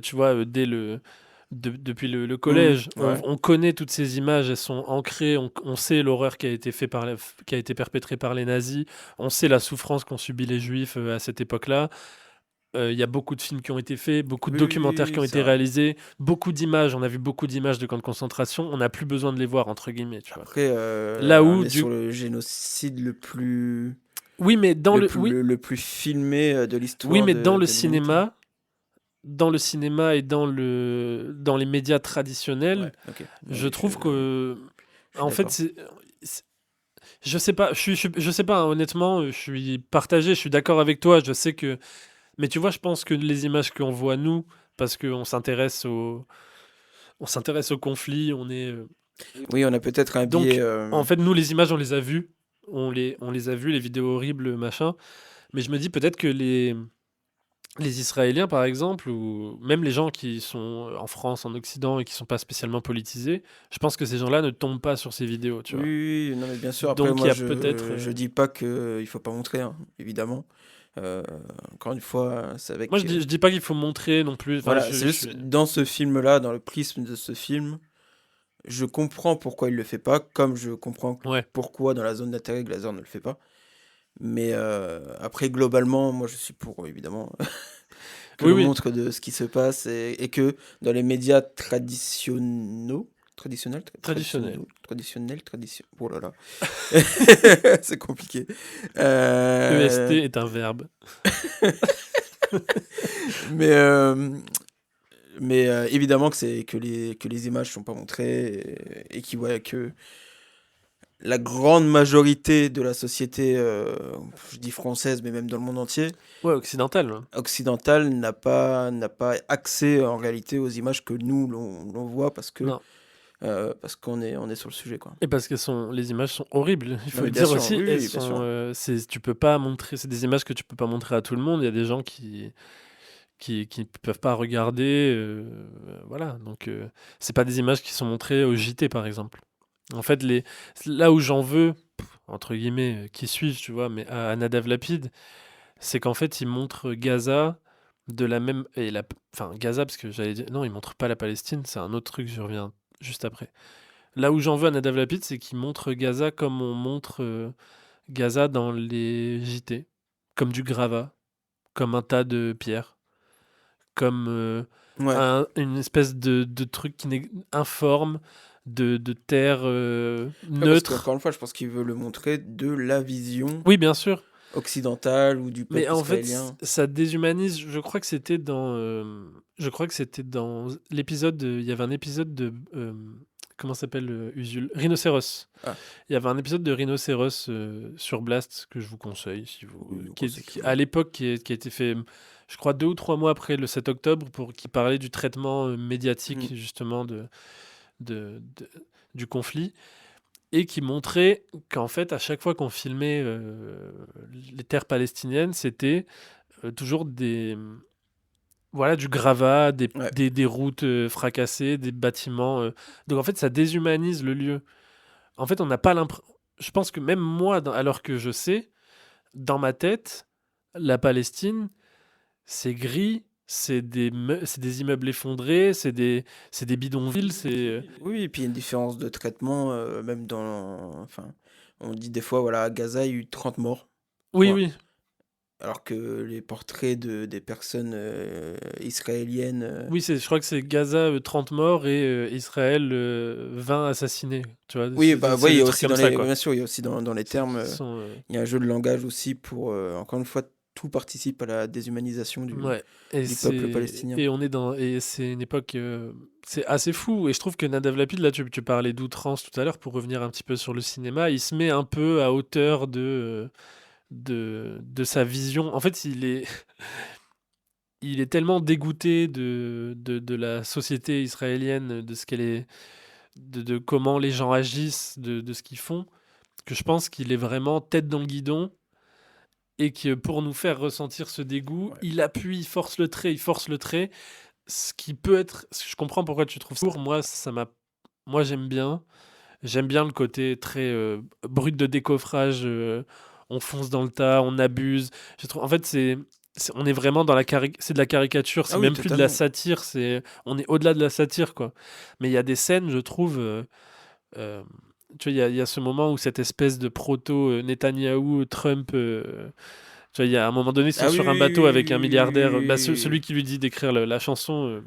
tu vois, depuis le collège. Ouais, On connaît toutes ces images, elles sont ancrées, on sait l'horreur qui a été perpétrée par les nazis, on sait la souffrance qu'ont subi les juifs à cette époque-là. Il y a beaucoup de films qui ont été faits, beaucoup de Oui, oui, documentaires oui, qui oui, ont c'est été vrai. réalisés, beaucoup d'images. On a vu beaucoup d'images de camps de concentration. On n'a plus besoin de les voir, entre guillemets, tu vois. Après, Là on où, est du... sur le génocide Oui, mais dans le... Oui, le plus filmé de oui, l'histoire mais dans le de l'humanité. cinéma et dans les médias Ouais, traditionnels, ok. je Oui, trouve que... je suis En fait, d'accord. c'est- je sais pas, je sais pas, hein, honnêtement, je suis partagé, je suis d'accord avec toi, je sais que... Mais tu vois, je pense que les images qu'on voit, nous, parce qu'on s'intéresse au conflit, on est... Oui, on a peut-être un biais. Donc, en fait, nous, les images, on les a vues, on les a vues, les vidéos horribles, machin, mais je me dis peut-être que les Israéliens, par exemple, ou même les gens qui sont en France, en Occident, et qui sont pas spécialement politisés, je pense que ces gens-là ne tombent pas sur ces vidéos, tu Oui, vois. oui, oui, non, mais bien sûr. Après, Donc, il moi, y a peut-être... je dis pas que il faut pas montrer, hein, évidemment. Euh, Encore une fois, c'est Moi, avec. je dis pas qu'il faut montrer non plus. Enfin, Voilà, c'est juste dans ce film-là, dans le prisme de ce film, je comprends pourquoi il le fait pas, comme je comprends Ouais. pourquoi dans la zone d'intérêt Glazor ne le fait pas. Mais après, globalement, moi, je suis pour, évidemment, que Oui, l'on oui. montre de ce qui se passe et que dans les médias Traditionnel. oh là là, c'est compliqué. EST Euh, est un verbe. mais évidemment que c'est que les images sont pas montrées et qui ouais que la grande majorité de la société, je dis française, mais même dans le monde entier, Ouais, occidental, hein. occidentale, n'a pas accès en réalité aux images que nous l'on voit Non. parce on est sur le sujet quoi. Et parce que les images sont horribles, il Non faut mais le bien dire sûr, aussi. oui, Elles oui, bien sont, sûr. tu peux pas montrer, c'est des images que tu peux pas montrer à tout le monde. Il y a des gens qui peuvent pas regarder, voilà. Donc, c'est pas des images qui sont montrées au JT, par exemple. En fait, là où j'en veux, entre guillemets, qui suis-je, tu vois, mais à Nadav Lapid, c'est qu'en fait, il montre Gaza de la même. Enfin, Gaza, parce que j'allais dire. Non, il montre pas la Palestine, c'est un autre truc, je reviens juste après. Là où j'en veux à Nadav Lapid, c'est qu'il montre Gaza comme on montre Gaza dans les JT, comme du gravat, comme un tas de pierres, comme Ouais. une espèce de truc qui n'est informe, de terre Ouais, parce neutre. qu'encore une fois, je pense qu'il veut le montrer de la vision Oui, bien sûr. occidentale ou du Mais peuple en fait, israélien. ça déshumanise. Je crois que c'était dans l'épisode. Il y avait un épisode de. Comment s'appelle Usul Rhinocéros. Ah, Il y avait un épisode de Rhinocéros sur Blast que je vous conseille, si vous, oui, on conseille tout le à monde. l'époque, qui a été fait, je crois, 2 ou 3 mois après le 7 octobre, qui parlait du traitement médiatique, Mhm. justement, de- de- du conflit, et qui montrait qu'en fait, à chaque fois qu'on filmait les terres palestiniennes, c'était toujours voilà, du gravat, Ouais. des routes fracassées, des bâtiments. Donc en fait, ça déshumanise le lieu. En fait, on n'a pas l'impression. Je pense que même moi, alors que je sais, dans ma tête, la Palestine, c'est gris, c'est des immeubles effondrés, c'est des bidonvilles, c'est. Oui, et puis il y a une différence de traitement, même dans. Enfin, on dit des fois, voilà, à Gaza, il y a eu 30 morts, Oui, point. oui. Alors que les portraits des personnes israéliennes. Oui, je crois que c'est Gaza, 30 morts et Israël, 20 assassinés. Tu vois, Oui, bah, c'est oui, il y des a trucs aussi comme dans ça, les. quoi. Bien sûr, il y a aussi dans les termes. Qui sont. Il y a un jeu de langage aussi pour. Encore une fois, tout participe à la déshumanisation Ouais. du peuple palestinien. Et on est et c'est une époque, c'est assez fou. Et je trouve que Nadav Lapid, là, tu parlais d'outrance tout à l'heure, pour revenir un petit peu sur le cinéma, il se met un peu à hauteur de sa vision. En fait, il est tellement dégoûté de la société israélienne, de ce qu'elle est, de comment les gens agissent, de ce qu'ils font, que je pense qu'il est vraiment tête dans le guidon, et que pour nous faire ressentir ce dégoût, Ouais. il appuie, il force le trait, ce qui peut être... Je comprends pourquoi tu trouves ça lourd. Moi, j'aime bien le côté très brut de décoffrage, on fonce dans le tas, on abuse. En fait, on est vraiment dans c'est de la caricature, Ah c'est oui, même plus de la totalement. satire, on est au-delà de la satire, quoi. Mais il y a des scènes, je trouve, euh, tu vois, il y a ce moment où cette espèce de proto Netanyahou, Trump, Tu vois, il y a un moment donné, ils sont Ah oui, sur un oui, bateau oui, avec un oui, oui, milliardaire. oui, oui, oui. Celui qui lui dit d'écrire la chanson.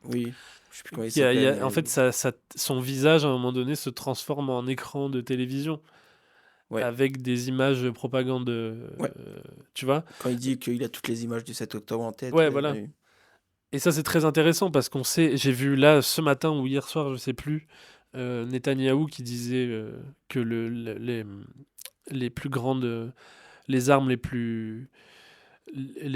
Oui, je sais plus comment il Il y s'appelle, a- en mais fait, oui. son visage, à un moment donné, se transforme en écran de télévision Ouais, avec des images propagande. ouais. Tu vois? Quand il dit qu'il a toutes les images du 7 octobre en tête, Ouais, ouais, voilà. oui. Et ça, c'est très intéressant parce qu'on sait, j'ai vu là ce matin ou hier soir, je sais plus, Netanyahou qui disait que les plus grandes, les armes les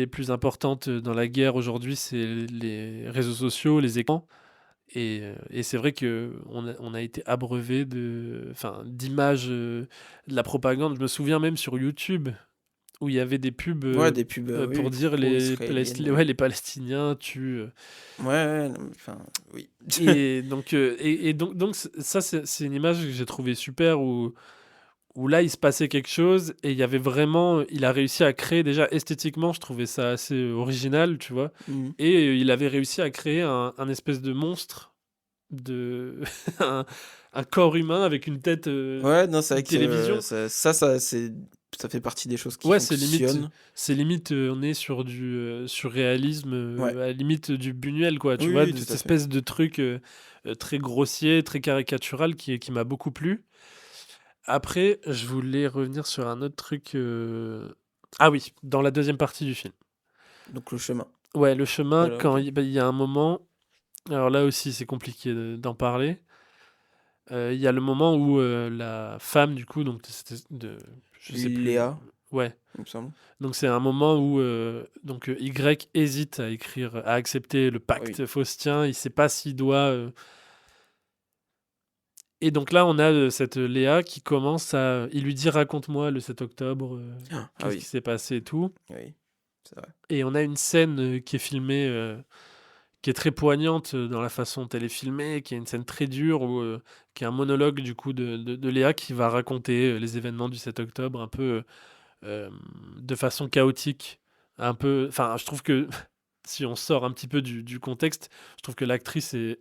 plus importantes dans la guerre aujourd'hui, c'est les réseaux sociaux, les écrans. Et c'est vrai que on a été abreuvé enfin, d'images, de la propagande. Je me souviens même sur YouTube où il y avait des pubs Ouais, des pubs, pour oui, dire pro-israéliennes, Ouais, les Palestiniens tuent. Ouais, ouais, non, mais enfin, oui. Et donc ça, c'est une image que j'ai trouvée super où là, il se passait quelque chose et il y avait vraiment, il a réussi à créer, déjà esthétiquement, je trouvais ça assez original, tu vois. Mhm. Et il avait réussi à créer un espèce de monstre, de un, un corps humain avec une tête Ouais, non, c'est de vrai que télévision. ça fait partie des choses qui Ouais, fonctionnent. c'est limite, on est sur du surréalisme, Ouais, à la limite du Buñuel, quoi, tu oui, vois, oui, de tout cette à fait. espèce de truc très grossier, très caricatural qui m'a beaucoup plu. Après, je voulais revenir sur un autre truc. Ah oui, dans la deuxième partie du film. Donc le chemin. Ouais, le chemin, Voilà, quand ok. il y a un moment, alors là aussi c'est compliqué d'en parler. Il y a le moment où la femme, du coup, donc je sais plus. Léa, Ouais, il me semble. donc c'est un moment où Y hésite à écrire, à accepter le Oui. pacte faustien. Il sait pas s'il doit. Et donc là, on a cette Léa qui commence à. Il lui dit raconte-moi le 7 octobre, Ah qu'est-ce qui oui, s'est passé et tout. oui, c'est vrai. Et on a une scène qui est filmée, qui est très poignante dans la façon dont elle est filmée, qui est une scène très dure, qui est un monologue du coup de Léa qui va raconter les événements du 7 octobre un peu de façon chaotique. Un peu. Enfin, je trouve que si on sort un petit peu du contexte, je trouve que l'actrice est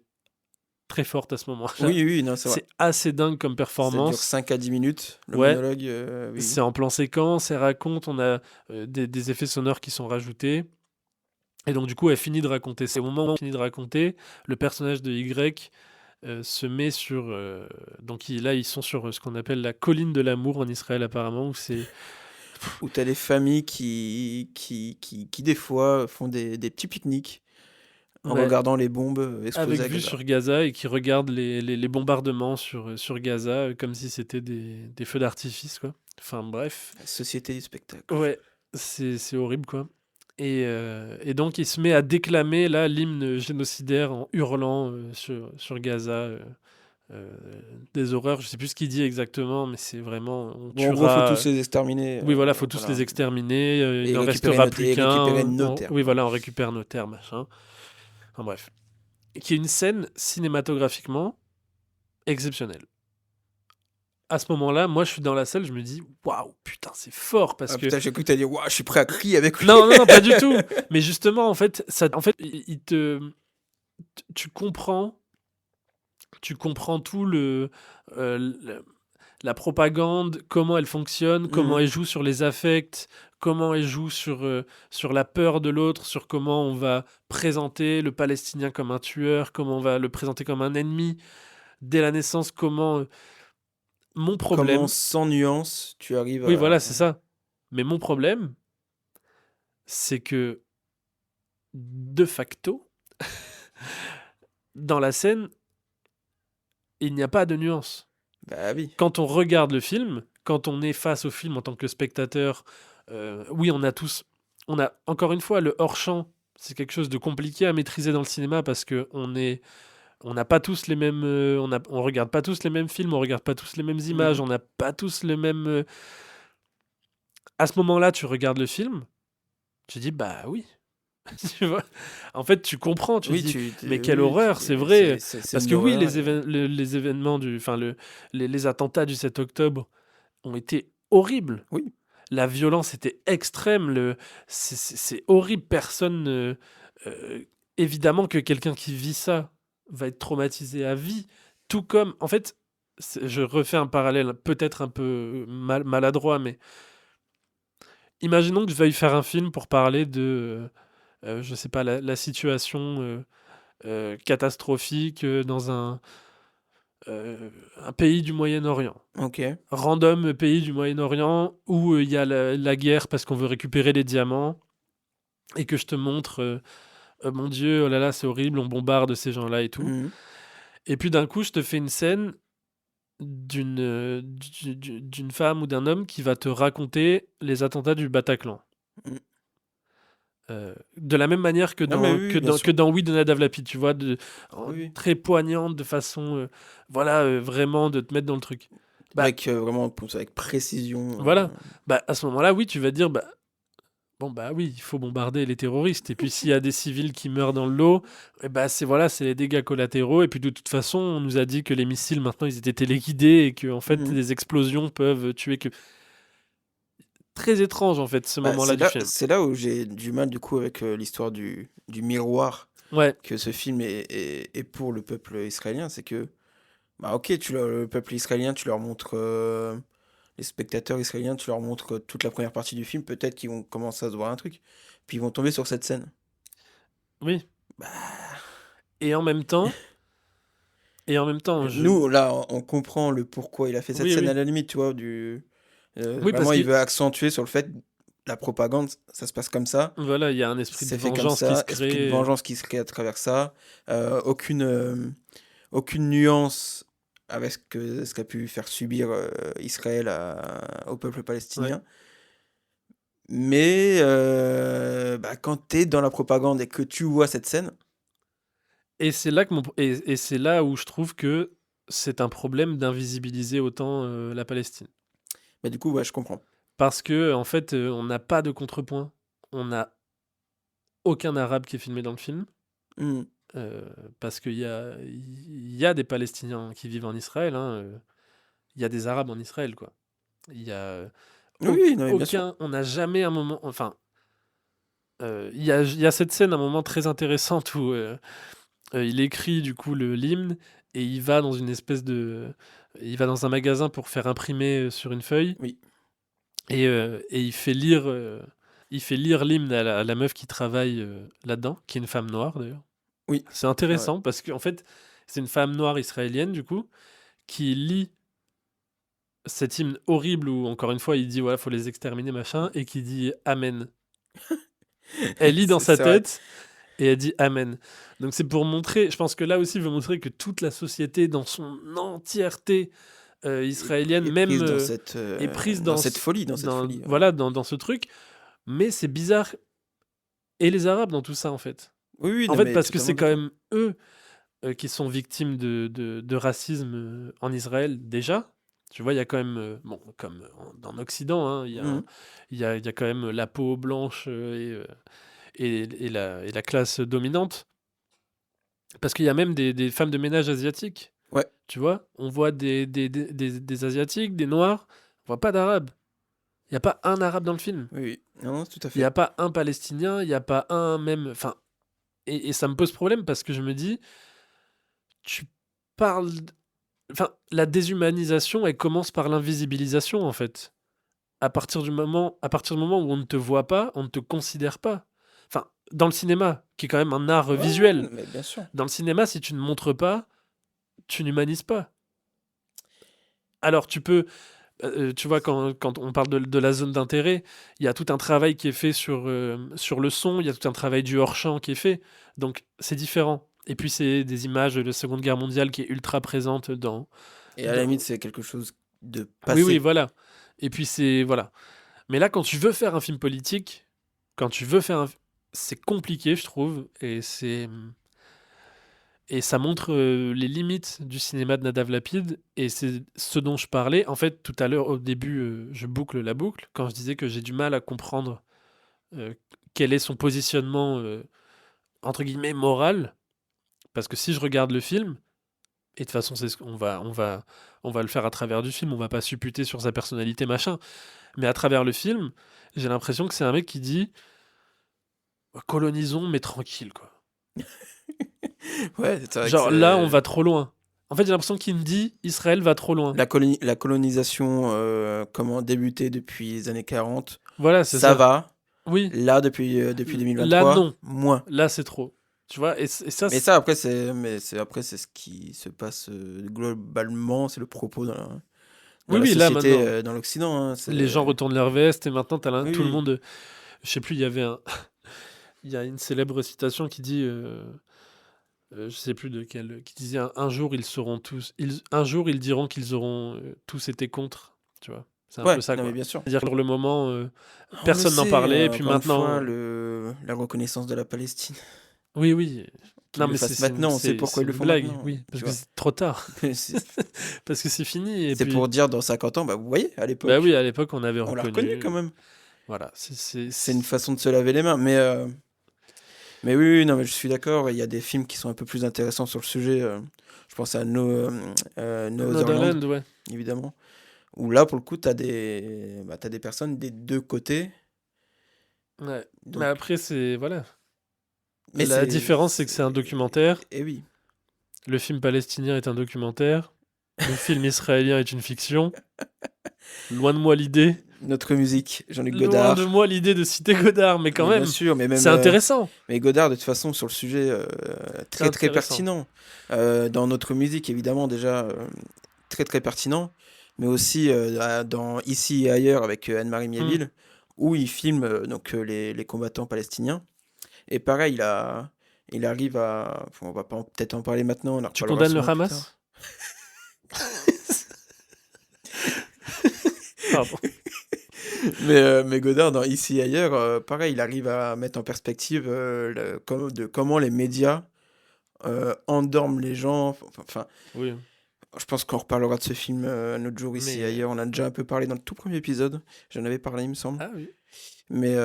très forte à ce moment-là. Oui, oui, non, c'est vrai. C'est assez dingue comme Ça dure performance. 5 à 10 minutes, le Ouais, monologue, oui. c'est en plan séquence, elle raconte, on a des effets sonores qui sont rajoutés. Et donc, du coup, elle finit de raconter. C'est au moment où elle finit de raconter, le personnage de Y se met sur. Donc, là, ils sont sur ce qu'on appelle la colline de l'amour en Israël, apparemment, où c'est. Où t'as les familles qui des fois, font des petits pique-niques en Ouais, regardant les bombes exploser avec à vue Gaza. sur Gaza et qui regarde les bombardements sur Gaza comme si c'était des feux d'artifice, quoi. Enfin, bref. La société du spectacle. Ouais, c'est horrible, quoi. Et donc, il se met à déclamer, là, l'hymne génocidaire en hurlant sur Gaza. Euh, des horreurs, je sais plus ce qu'il dit exactement, mais c'est vraiment, on Bon, en gros, faut tuera. tous les exterminer, Oui, voilà, faut tous voilà. les exterminer, il Et n'en récupérer restera nos, plus et récupérer qu'un. nos terres, Oui, quoi. voilà, on récupère nos terres, machin. Enfin bref. Et qui est une scène cinématographiquement exceptionnelle. À ce moment-là, moi, je suis dans la salle, je me dis, waouh, putain, c'est fort parce Ah que. putain, j'ai cru que t'allais dire, waouh, je suis prêt à crier avec lui. Non, non, non, pas du tout. Mais justement, en fait, tu comprends, tu comprends tout euh, le- la propagande, comment elle fonctionne, comment Mhm. elle joue sur les affects, comment elle joue sur la peur de l'autre, sur comment on va présenter le Palestinien comme un tueur, comment on va le présenter comme un ennemi dès la naissance, comment. Mon Comment, problème, sans nuance, tu arrives oui, à... voilà, c'est ça. Mais mon problème, c'est que de facto, dans la scène, il n'y a pas de nuance. Bah oui. Quand on regarde le film, quand on est face au film en tant que spectateur, oui, on a tous, on a encore une fois le hors-champ. C'est quelque chose de compliqué à maîtriser dans le cinéma parce que on n'a pas tous les mêmes, on regarde pas tous les mêmes films, on regarde pas tous les mêmes images, Mhm. on n'a pas tous le même. À ce moment-là, tu regardes le film, tu dis bah oui, tu vois. En fait, tu comprends, tu Oui, dis mais quelle oui, horreur, c'est vrai. c'est Parce une que oui, horreur. les événements enfin les attentats du 7 octobre ont été horribles. Oui. La violence était extrême. C'est horrible. Personne. Euh, évidemment que quelqu'un qui vit ça va être traumatisé à vie. Tout comme. En fait, je refais un parallèle peut-être un peu maladroit, mais imaginons que je veuille faire un film pour parler de, je sais pas, la situation catastrophique dans un pays du Moyen-Orient. Ok. Random pays du Moyen-Orient où il y a la guerre parce qu'on veut récupérer les diamants et que je te montre, mon Dieu, oh là là, c'est horrible, on bombarde ces gens-là et tout. Mhm. Et puis d'un coup, je te fais une scène d'une femme ou d'un homme qui va te raconter les attentats du Bataclan. Mhm. De la même manière que Non, mais oui, oui, bien que sûr. dans Oui de Nadav Lapid, tu vois, Oui, oui. très poignante, de façon, voilà, vraiment de te mettre dans le truc. Bah, Avec vraiment avec précision. voilà. Bah, à ce moment-là, oui, tu vas dire, bah, bon, bah oui, il faut bombarder les terroristes. Et puis s'il y a des civils qui meurent dans le lot, eh bah, c'est les dégâts collatéraux. Et puis de toute façon, on nous a dit que les missiles, maintenant, ils étaient téléguidés et que, en fait, Mhm. des explosions peuvent tuer que. Très étrange, en fait, ce Bah, moment-là du film. c'est là où j'ai du mal du coup avec l'histoire du miroir Ouais, que ce film est pour le peuple israélien. C'est que, bah ok, le peuple israélien, tu leur montres, les spectateurs israéliens, tu leur montres toute la première partie du film, peut-être qu'ils vont commencer à se voir un truc. Puis ils vont tomber sur cette scène. oui. Bah, Et en même temps, je. nous, là, on comprend le pourquoi il a fait cette Oui, scène à oui. la limite, tu vois, Oui, parce vraiment, que, il veut accentuer sur le fait, la propagande, ça se passe comme ça. voilà, il y a un esprit de C'est fait comme vengeance qui se ça, esprit de crée. vengeance qui se crée à travers ça, aucune nuance avec ce qu'a pu faire subir Israël au peuple Ouais. palestinien. Mais bah, quand t'es dans la propagande et que tu vois cette scène, Et c'est là que et c'est là où je trouve que c'est un problème d'invisibiliser autant la Palestine. bah, du coup, ouais, je comprends. Parce que, en fait, on n'a pas de contrepoint. On n'a aucun arabe qui est filmé dans le film. Hmm. euh, Parce qu'il y a des Palestiniens qui vivent en Israël. Hein, il y a des Arabes en Israël, quoi. Il y a Oui, oui, non, mais bien sûr. aucun. On n'a jamais un moment. Enfin, il y a cette scène, un moment très intéressante où il écrit du coup l'hymne et il va dans une espèce de. Il va dans un magasin pour faire imprimer sur une feuille Oui, et il fait lire l'hymne à la meuf qui travaille là-dedans, qui est une femme noire d'ailleurs. oui, C'est c'est vrai. intéressant parce qu'en fait, c'est une femme noire israélienne du coup qui lit cet hymne horrible où encore une fois il dit voilà, faut les exterminer machin et qui dit Amen. Elle lit dans sa C'est vrai. tête et elle dit Amen. Donc c'est pour montrer, je pense que là aussi il veut montrer que toute la société dans son entièreté israélienne Est même prise est prise dans cette folie, dans cette folie. Ouais. voilà, dans ce truc. Mais c'est bizarre. Et les Arabes dans tout ça en fait. Oui, oui, En non, fait mais parce que totalement c'est quand d'accord. même eux qui sont victimes de racisme en Israël déjà. Tu vois, il y a quand même, bon, comme en Occident, hein, Mhm. il y a quand même la peau blanche et la classe dominante. Parce qu'il y a même des femmes de ménage asiatiques. Ouais, Tu vois, on voit des Asiatiques, des Noirs, on voit pas d'Arabes. Il n'y a pas un Arabe dans le film. oui, oui. Non, non, tout à Il n'y a fait. pas un Palestinien, il n'y a pas un même. Enfin, et ça me pose problème parce que je me dis, tu parles. Enfin, la déshumanisation, elle commence par l'invisibilisation, en fait. À partir du moment où on ne te voit pas, on ne te considère pas. Enfin, dans le cinéma, qui est quand même un art Ouais, ouais, visuel, non, mais bien sûr. dans le cinéma, si tu ne montres pas, tu n'humanises pas. Alors, tu vois, quand on parle de la zone d'intérêt, il y a tout un travail qui est fait sur le son, il y a tout un travail du hors-champ qui est fait. Donc, c'est différent. Et puis, c'est des images de la Seconde Guerre mondiale qui est ultra présente Et à la dans. limite, c'est quelque chose de Oui, oui, passé. voilà. Et puis, c'est. Voilà. Mais là, quand tu veux faire un film politique, quand tu veux faire un. C'est compliqué, je trouve. Et ça montre les limites du cinéma de Nadav Lapid, et c'est ce dont je parlais. En fait, tout à l'heure, au début, je boucle la boucle, quand je disais que j'ai du mal à comprendre euh, quel est son positionnement, entre guillemets, moral, parce que si je regarde le film, et de toute façon, c'est ce qu'on on va le faire à travers du film, on va pas supputer sur sa personnalité, machin, mais à travers le film, j'ai l'impression que c'est un mec qui dit colonisons, mais tranquille, quoi. Ouais, c'est vrai que Genre là, on c'est. va trop loin. En fait, j'ai l'impression qu'il me dit Israël va trop loin. La colonisation, comment débuter depuis les années 40, Voilà, c'est ça ça. va. Oui. Là, depuis Là, 2023, non. moins. Là, c'est trop. Tu vois, et ça, Mais ça, après, c'est ce qui se passe globalement, c'est le propos dans oui, la oui, là, société, maintenant, dans l'Occident. Hein, les gens retournent leur veste et maintenant, Oui, tout le oui. monde. Je sais plus, il y avait il y a une célèbre citation qui dit. Je sais plus de quelle. Qui disait un jour, ils seront tous. Un jour, ils diront qu'ils auront tous été contre. Tu vois, c'est un peu Ouais, ça, non, mais quoi. bien sûr. C'est-à-dire que pour le moment, On le personne n'en sait, parlait, et puis encore une fois, maintenant. la reconnaissance de la Palestine. Oui, oui. Qu'ils Non, le mais fassent maintenant, on sait pourquoi ils le une font blague, maintenant. oui, Tu parce que vois. c'est trop tard, C'est parce que c'est fini, et c'est puis, pour dire dans 50 ans, bah vous voyez, à bah l'époque, oui, à l'époque, on avait on l'a reconnu quand reconnu, même. voilà, C'est une façon de se laver les mains. Mais oui, oui, non, mais je suis d'accord. Il y a des films qui sont un peu plus intéressants sur le sujet. Je pense à Netherland, Netherlands, ouais. évidemment. Où là, pour le coup, t'as t'as des personnes des deux côtés. Ouais. Mais Donc, après, voilà. mais La différence, c'est que c'est un documentaire, Et oui, le film palestinien est un documentaire, le film israélien est une fiction. Loin de moi l'idée. notre musique, Jean-Luc Loin de Godard. moi l'idée de citer Godard, mais quand Mais bien même, sûr, mais même c'est intéressant. mais Godard, de toute façon, sur le sujet, C'est très très intéressant. pertinent. Dans notre musique, évidemment, déjà, très très pertinent. Mais aussi dans Ici et ailleurs avec Anne-Marie Hmm. Mieville, où il filme donc, les combattants palestiniens. Et pareil, il arrive à. On va peut-être en parler maintenant, on en Tu reparlera condamnes le sûrement plus tard. Hamas? Pardon. Mais Godard, dans Ici et ailleurs, pareil, il arrive à mettre en perspective de comment les médias endorment les gens. Enfin, Oui, je pense qu'on reparlera de ce film un autre jour, Ici et mais... ailleurs. On a déjà un peu parlé dans le tout premier épisode. J'en avais parlé, il me semble. Ah oui. Mais,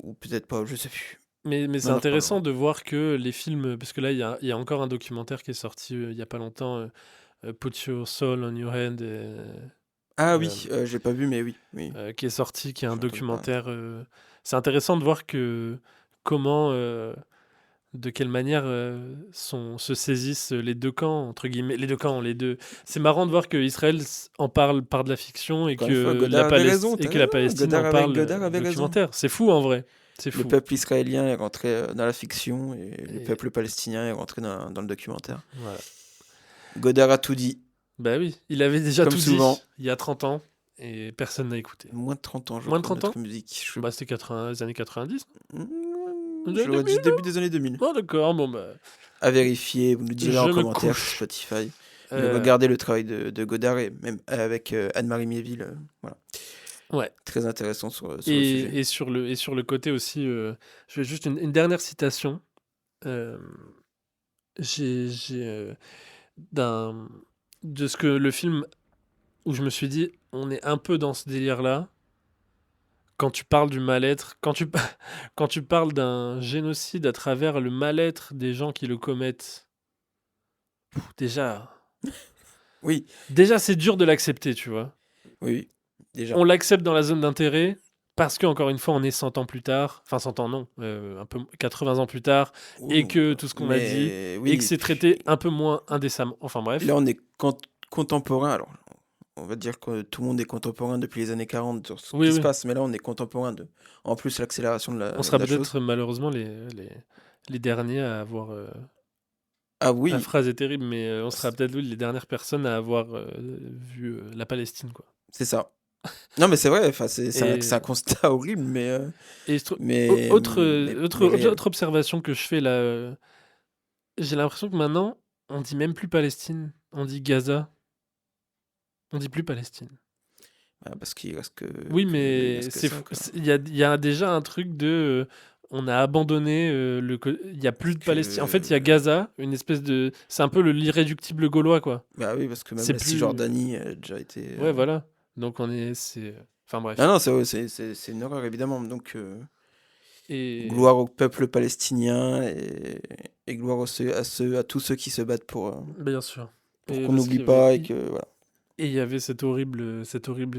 ou peut-être pas, je sais plus. Mais Mais c'est on en intéressant reparlera. de voir que les films... Parce que là, il y a encore un documentaire qui est sorti il y a pas longtemps, Put Your Soul on Your Hand, Ah euh, oui, j'ai pas vu, mais oui. Oui, qui est sorti, qui est un j'ai entendu parler. documentaire... C'est intéressant de voir que comment... de quelle manière se saisissent les deux camps, entre guillemets, les deux camps, les deux. C'est marrant de voir que Israël en parle par de la fiction et Encore une fois, que Godard avait raison, et t'as que la raison. Palestine en parle Godard avait raison. documentaire. C'est fou en vrai. C'est Le fou. peuple israélien est rentré dans la fiction et le Et peuple palestinien est rentré dans le documentaire. voilà. Godard a tout dit, Bah oui, il avait déjà comme tout souvent. dit il y a 30 ans et personne n'a écouté. Moins de 30 ans, je Moins de crois, 30 ans? notre musique. Bah c'était les années 90. J'aurais dit début des années 2000. Oh d'accord, bon bah. À vérifier, vous nous direz Je en me commentaire sur couche. Spotify. Mais Euh, regardez le travail de Godard et même avec Anne-Marie Mieville. Voilà. ouais. Très intéressant sur le sujet. Et sur le côté aussi, je vais juste une dernière citation. Euh, j'ai d'un de ce que le film où je me suis dit on est un peu dans ce délire là quand tu parles du mal-être quand tu parles d'un génocide à travers le mal-être des gens qui le commettent. Déjà Oui, c'est dur de l'accepter, tu vois. oui, déjà. On l'accepte dans la zone d'intérêt parce que encore une fois on est 100 ans plus tard, enfin 100 ans non, un peu 80 ans plus tard, et Ouh, que tout ce qu'on a dit mais et que oui, c'est traité un peu moins indécemment. Enfin bref. là on est contemporain. Alors, on va dire que tout le monde est contemporain depuis les années 40 sur ce Oui qui se oui. passe, mais là on est contemporain de. En plus, l'accélération de On de sera la chose. peut-être malheureusement les derniers à avoir. Ah La oui, phrase est terrible, mais on sera peut-être oui, les dernières personnes à avoir vu la Palestine, quoi. c'est ça. Non, mais c'est vrai, enfin, c'est un Et, constat horrible, et mais, réel. autre observation que je fais là, j'ai l'impression que maintenant, on dit même plus Palestine, on dit Gaza, on dit plus Palestine. Ah, parce qu'il reste Oui, il mais reste que ça, quoi. il y a déjà un truc de. On a abandonné il y a plus de Palestine. En fait, il y a Que... Gaza, une espèce de. C'est un peu l'irréductible gaulois, quoi. Bah oui, parce que même C'est la plus. Cisjordanie a déjà été. Ouais, voilà. Donc enfin Ah bref. non, c'est une horreur, évidemment. Donc, Et gloire au peuple palestinien et gloire à tous ceux qui se battent bien sûr. pour Et qu'on parce n'oublie qu'il y avait. pas et que. Voilà. Et il y avait cette horrible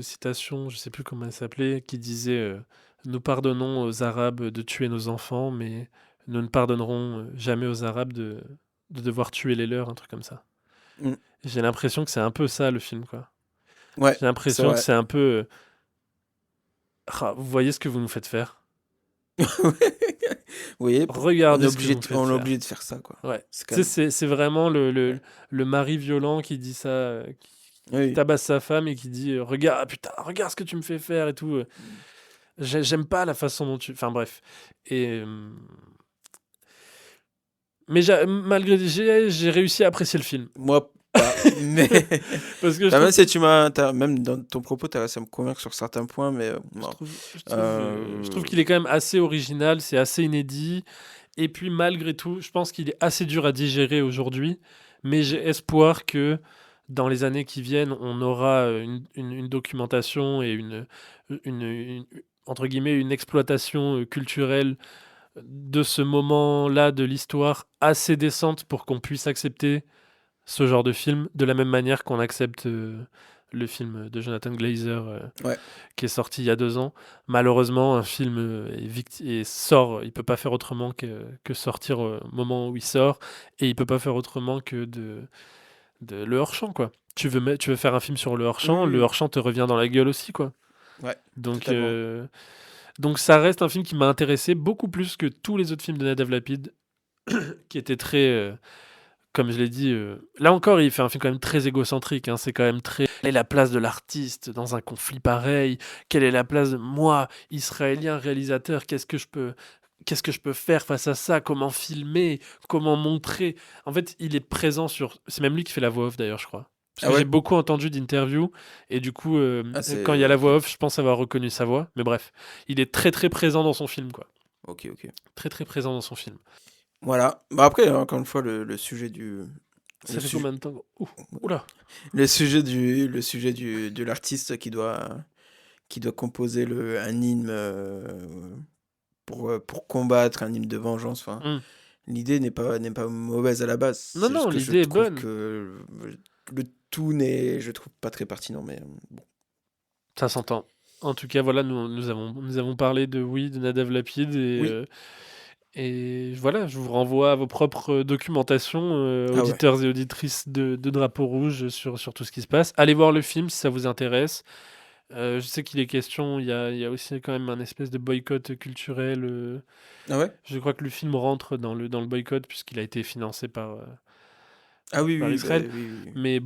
citation, je sais plus comment elle s'appelait, qui disait nous pardonnons aux Arabes de tuer nos enfants, mais nous ne pardonnerons jamais aux Arabes de devoir tuer les leurs, un truc comme ça. Mm. J'ai l'impression que c'est un peu ça le film, quoi. Ouais, J'ai c'est l'impression que vrai. c'est un peu. Vous voyez ce que vous nous faites faire? Oui, Regardez ce que vous me faites on est faire. obligé de faire ça, quoi. Ouais. C'est Tu quand sais, même. c'est vraiment Ouais. le mari violent qui dit ça, qui Oui. tabasse sa femme et qui dit regarde, ah, putain, regarde ce que tu me fais faire et tout. J'aime pas la façon dont tu. Enfin bref. Et. Mais malgré. J'ai réussi à apprécier le film. Moi, pas. Mais. Parce que je Bah, même trouve. si même dans ton propos, t'as réussi à me convaincre sur certains points, mais Je non. trouve, je trouve Euh, qu'il est quand même assez original, c'est assez inédit. Et puis malgré tout, je pense qu'il est assez dur à digérer aujourd'hui. Mais j'ai espoir que dans les années qui viennent, on aura une documentation et entre guillemets, une exploitation culturelle de ce moment-là de l'histoire assez décente pour qu'on puisse accepter ce genre de film de la même manière qu'on accepte le film de Jonathan Glazer Ouais. qui est sorti il y a 2 ans. Malheureusement, un film sort, il peut pas faire autrement que sortir au moment où il sort, et il peut pas faire autrement que de le hors-champ, quoi. Tu veux faire un film sur Oui, oui, le oui. hors-champ te revient dans la gueule aussi, quoi. Ouais, Donc, totalement. euh, donc ça reste un film qui m'a intéressé beaucoup plus que tous les autres films de Nadav Lapid, qui étaient très, comme je l'ai dit, là encore, il fait un film quand même très égocentrique. Hein, c'est quand même très. Quelle est la place de l'artiste dans un conflit pareil? Quelle est la place de moi, israélien réalisateur? Qu'est-ce que je peux faire face à ça? Comment filmer? Comment montrer? En fait, il est présent sur. C'est même lui qui fait la voix off d'ailleurs, je crois. Parce Ah que j'ai ouais? beaucoup entendu d'interviews et du coup, Ah, quand il y a c'est. la Ok. voix off, je pense avoir reconnu sa voix. Mais bref, il est très très présent dans son film, quoi. Ok, ok. Très très présent dans son film. Voilà. Bah après, encore une fois, le sujet du. Le Ça fait sujet. combien de temps? Oula. Le sujet de l'artiste qui doit composer un hymne pour combattre, un hymne de vengeance. Enfin, Hmm. l'idée n'est pas mauvaise à la base. Non, C'est juste non, que je l'idée est trouve bonne. que le tout n'est, je trouve pas très pertinent. Mais bon. Ça s'entend. En tout cas, voilà, nous avons parlé de oui, de Nadav Lapid Oui. et voilà, je vous renvoie à vos propres documentations, Ah ouais. auditeurs et auditrices de Drapeau Rouge sur tout ce qui se passe. Allez voir le film si ça vous intéresse. Je sais qu'il est question, il y a aussi quand même un espèce de boycott culturel. Ah ouais? Je crois que le film rentre dans le boycott puisqu'il a été financé Ah oui, par oui, bah, Israël. oui, oui, oui. Mais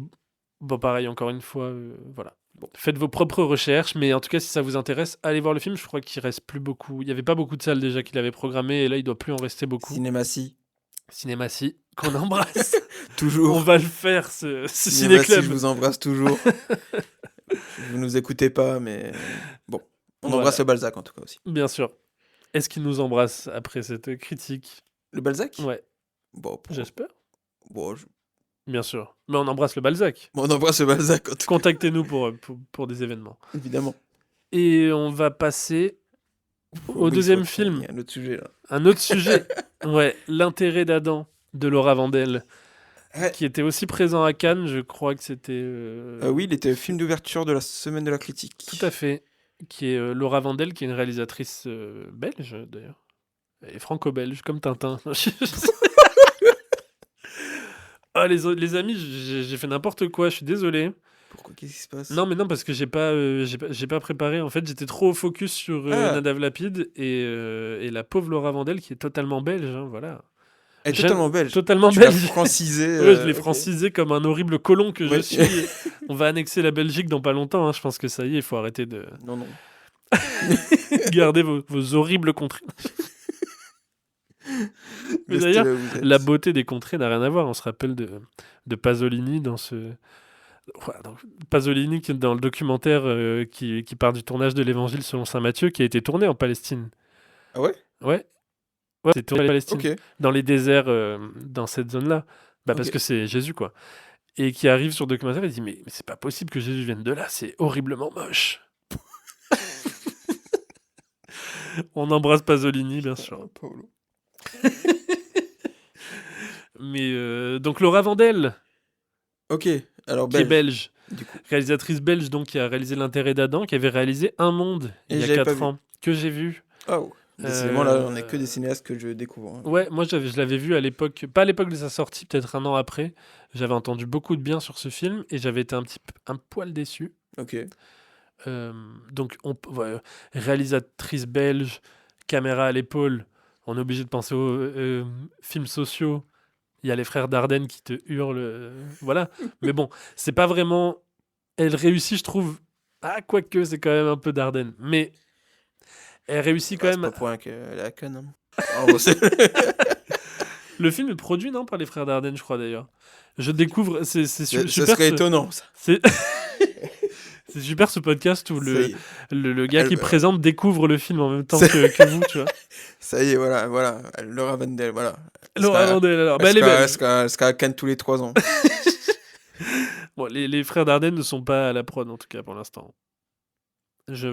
bon, pareil, encore une fois, voilà. Bon. Faites vos propres recherches, mais en tout cas, si ça vous intéresse, allez voir le film. Je crois qu'il reste plus beaucoup. Il n'y avait pas beaucoup de salles déjà qu'il avait programmées, et là, il doit plus en rester beaucoup. Cinématie. Cinématie, qu'on embrasse. On Toujours. va le faire, ce Cinématie, je ciné-club. vous embrasse toujours. Vous nous écoutez pas, mais bon. On embrasse Voilà, le Balzac en tout cas aussi. bien sûr. Est-ce qu'il nous embrasse après cette critique? Le Balzac? Ouais, Bon, pourquoi? j'espère. Bon, Bien sûr. Mais on embrasse le Balzac. bon, on embrasse le Balzac en tout cas, Contactez-nous pour des événements. évidemment. Et on va passer au Oui, c'est deuxième vrai qu'il film. y a un autre sujet là. Un autre sujet, ouais, l'intérêt d'Adam de Laura Vandel, Ouais. qui était aussi présent à Cannes, je crois que c'était... Oui, il était film d'ouverture de la semaine de la critique. Tout à fait, qui est Laura Vandel, qui est une réalisatrice belge d'ailleurs, et franco-belge, comme Tintin. Ah les amis, j'ai fait n'importe quoi, je suis désolé. Pourquoi? Qu'est-ce qui se passe? Non mais non, parce que j'ai pas préparé, en fait j'étais trop focus sur Ah, Nadav Lapid et la pauvre Laura Vandel qui est totalement belge, hein, voilà. elle est J'aime totalement belge. totalement Tu l'as belge. francisé. Ouais, je l'ai Ok. francisé comme un horrible colon que je Ouais. suis. On va annexer la Belgique dans pas longtemps, hein. Je pense que ça y est, il faut arrêter de Non, non. garder vos horribles contrées. Mais Restez d'ailleurs, là où vous la êtes. beauté des contrées n'a rien à voir. On se rappelle de Pasolini dans ce. Ouais, Pasolini qui est dans le documentaire qui part du tournage de l'Évangile selon saint Matthieu, qui a été tourné en Palestine. Ah ouais? Ouais, ouais, c'est tourné en Palestine, Ok. dans les déserts, dans cette zone-là. Bah parce Ok. que c'est Jésus, quoi. Et qui arrive sur le documentaire et dit mais c'est pas possible que Jésus vienne de là, c'est horriblement moche. On embrasse Pasolini, bien sûr. Ah, Paolo. Mais donc Laura Vandel, Ok. Alors qui est belge, belge, du coup. réalisatrice belge, donc qui a réalisé L'intérêt d'Adam, qui avait réalisé Un Monde il Et y a j'avais pas 4 vu. ans, que j'ai vu. Oh. Décidément, là, on est que des cinéastes que je découvre. Hein. Ouais, moi je l'avais vu à l'époque, pas à l'époque de sa sortie, peut-être un an après. J'avais entendu beaucoup de bien sur ce film et j'avais été un poil déçu. Ok. Donc, réalisatrice belge, caméra à l'épaule, on est obligé de penser aux films sociaux. Il y a les frères Dardenne qui te hurlent, voilà. Mais bon, c'est pas vraiment. Elle réussit, je trouve. Ah, quoique, c'est quand même un peu Dardenne. Mais elle réussit quand Bah, c'est même. pas pour rien qu'elle est à Cannes. Hein. En gros, Le film est produit, non, par les frères Dardenne, je crois d'ailleurs. Je découvre. C'est ça super. serait étonnant, ça. C'est c'est super ce podcast où Ça le, y est. le gars Elle- qui euh, présente découvre le film en même temps C'est- que vous, tu vois. Ça y est, voilà. Laura Vandel, voilà. Elle Laura sera, Vandel, alors. elle Bah, elle est sera- elle belge. sera- elle sera à Cannes tous les 3 ans. Bon, les frères Dardenne ne sont pas à la prod, en tout cas, pour l'instant. J'ai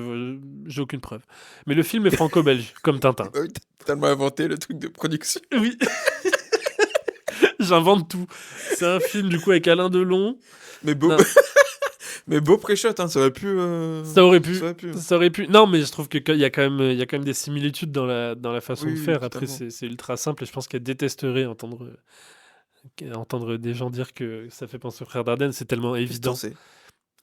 aucune preuve. Mais le film est franco-belge, comme Tintin. Oui, t'as tellement inventé le truc de production. Oui. J'invente tout. C'est un film, du coup, avec Alain Delon. Mais beau, Non. mais beau pré-shot, hein, ça aurait pu. Ça aurait pu. Ça aurait pu. Ça aurait pu. Non, mais je trouve qu'il y a quand même des similitudes dans la façon Oui, de oui, faire. Après, totalement. c'est ultra simple et je pense qu'elle détesterait entendre des gens dire que ça fait penser aux frères Dardenne. C'est tellement évident. Distancé.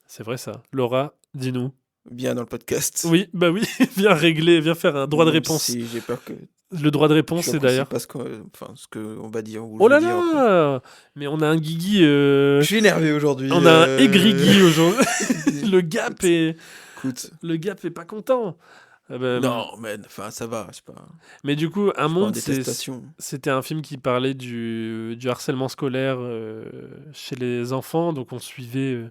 C'est vrai, ça. Laura, dis-nous. Bien dans le podcast. Oui, bah oui. Viens régler, viens faire un droit de Même réponse. Si j'ai peur que Le droit de réponse, tu c'est apprécies d'ailleurs. pas ce qu'on va dire ou Oh je là vais dire. là! Mais on a un Guigui. Je suis énervé aujourd'hui. On a un aigri-Guy aujourd'hui. le gap Écoute. est pas content. Ah bah, Non, mais enfin, ça va, je sais pas. Mais du coup, Un Je suis pas en Monde, détestation. c'était un film qui parlait du harcèlement scolaire chez les enfants. Donc on suivait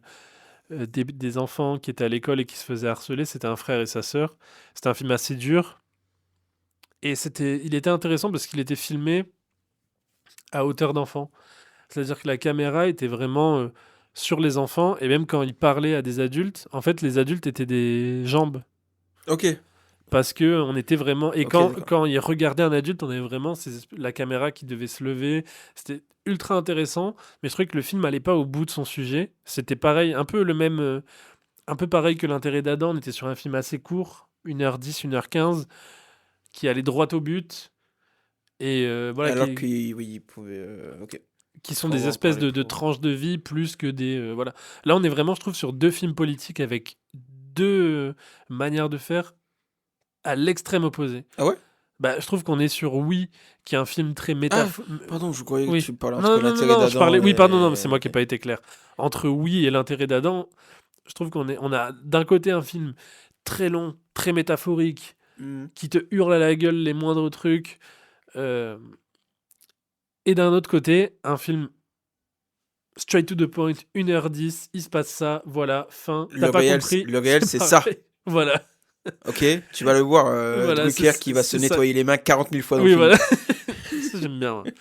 des enfants qui étaient à l'école et qui se faisaient harceler. C'était un frère et sa sœur. C'était un film assez dur. Et il était intéressant parce qu'il était filmé à hauteur d'enfant. C'est-à-dire que la caméra était vraiment sur les enfants. Et même quand il parlait à des adultes, en fait, les adultes étaient des jambes. Ok. Parce que on était vraiment. Et Ok, quand, d'accord. quand il regardait un adulte, on avait vraiment la caméra qui devait se lever. C'était ultra intéressant. Mais je trouvais que le film allait pas au bout de son sujet. C'était pareil, un peu le même. Un peu pareil que L'Intérêt d'Adam. On était sur un film assez court, 1h10, 1h15, qui allait droit au but. Et voilà, Alors qu'il oui, il pouvait. Ok. qui sont Faut des en espèces parler de pour. tranches de vie plus que des. Voilà. Là, on est vraiment, je trouve, sur deux films politiques avec deux manières de faire à l'extrême opposé. Ah ouais? Bah, je trouve qu'on est sur Oui, qui est un film très Ah, pardon, je croyais que Oui. tu parlais Non, entre non, non, l'intérêt non, je d'Adam parlais. Oui, pardon, non, mais et. c'est moi qui n'ai Ok. pas été clair. Entre Oui et L'Intérêt d'Adam, je trouve on a d'un côté un film très long, très métaphorique, Mhm. qui te hurle à la gueule les moindres trucs. euh, Et d'un autre côté, un film straight to the point, 1h10, il se passe ça, voilà, fin. T'as pas compris, Le réel, c'est ça. pareil. Voilà, Ok? Tu vas le voir, voilà, Drucker qui va se c'est ça. nettoyer les mains 40 000 fois dans Oui, le film. voilà. Ça, j'aime bien. Ouais.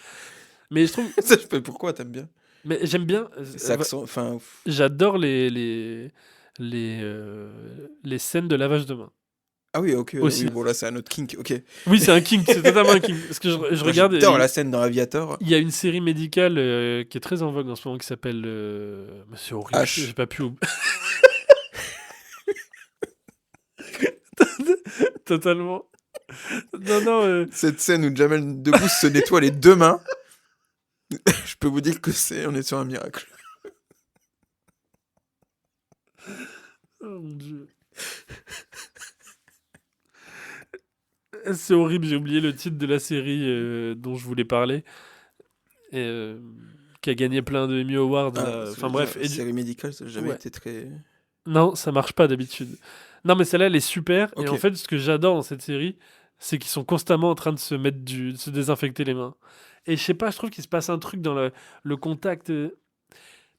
Mais je trouve. Ça, je fais pourquoi t'aimes bien? Mais j'aime bien. C'est accent, enfin. J'adore les scènes de lavage de mains. Ah oui, ok, Aussi. oui, bon là c'est un autre kink, ok. Oui, c'est un kink, c'est totalement un kink. Parce que je Moi, regarde. j'adore la scène dans Aviator. Il y a une série médicale qui est très en vogue en ce moment qui s'appelle. Mais c'est horrible, H. j'ai pas pu. Totalement. Non, non. Cette scène où Jamel Debbouze se nettoie les deux mains, je peux vous dire que on est sur un miracle. Oh mon dieu. C'est horrible, j'ai oublié le titre de la série dont je voulais parler. Et, qui a gagné plein de Emmy Awards. Là. Enfin bref. Série médicale, ça n'a jamais Ouais. été très. Non, ça marche pas d'habitude. Non, mais celle-là, elle est super. Ok. Et en fait, ce que j'adore dans cette série, c'est qu'ils sont constamment en train de de se désinfecter les mains. Et je sais pas, je trouve qu'il se passe un truc dans le contact.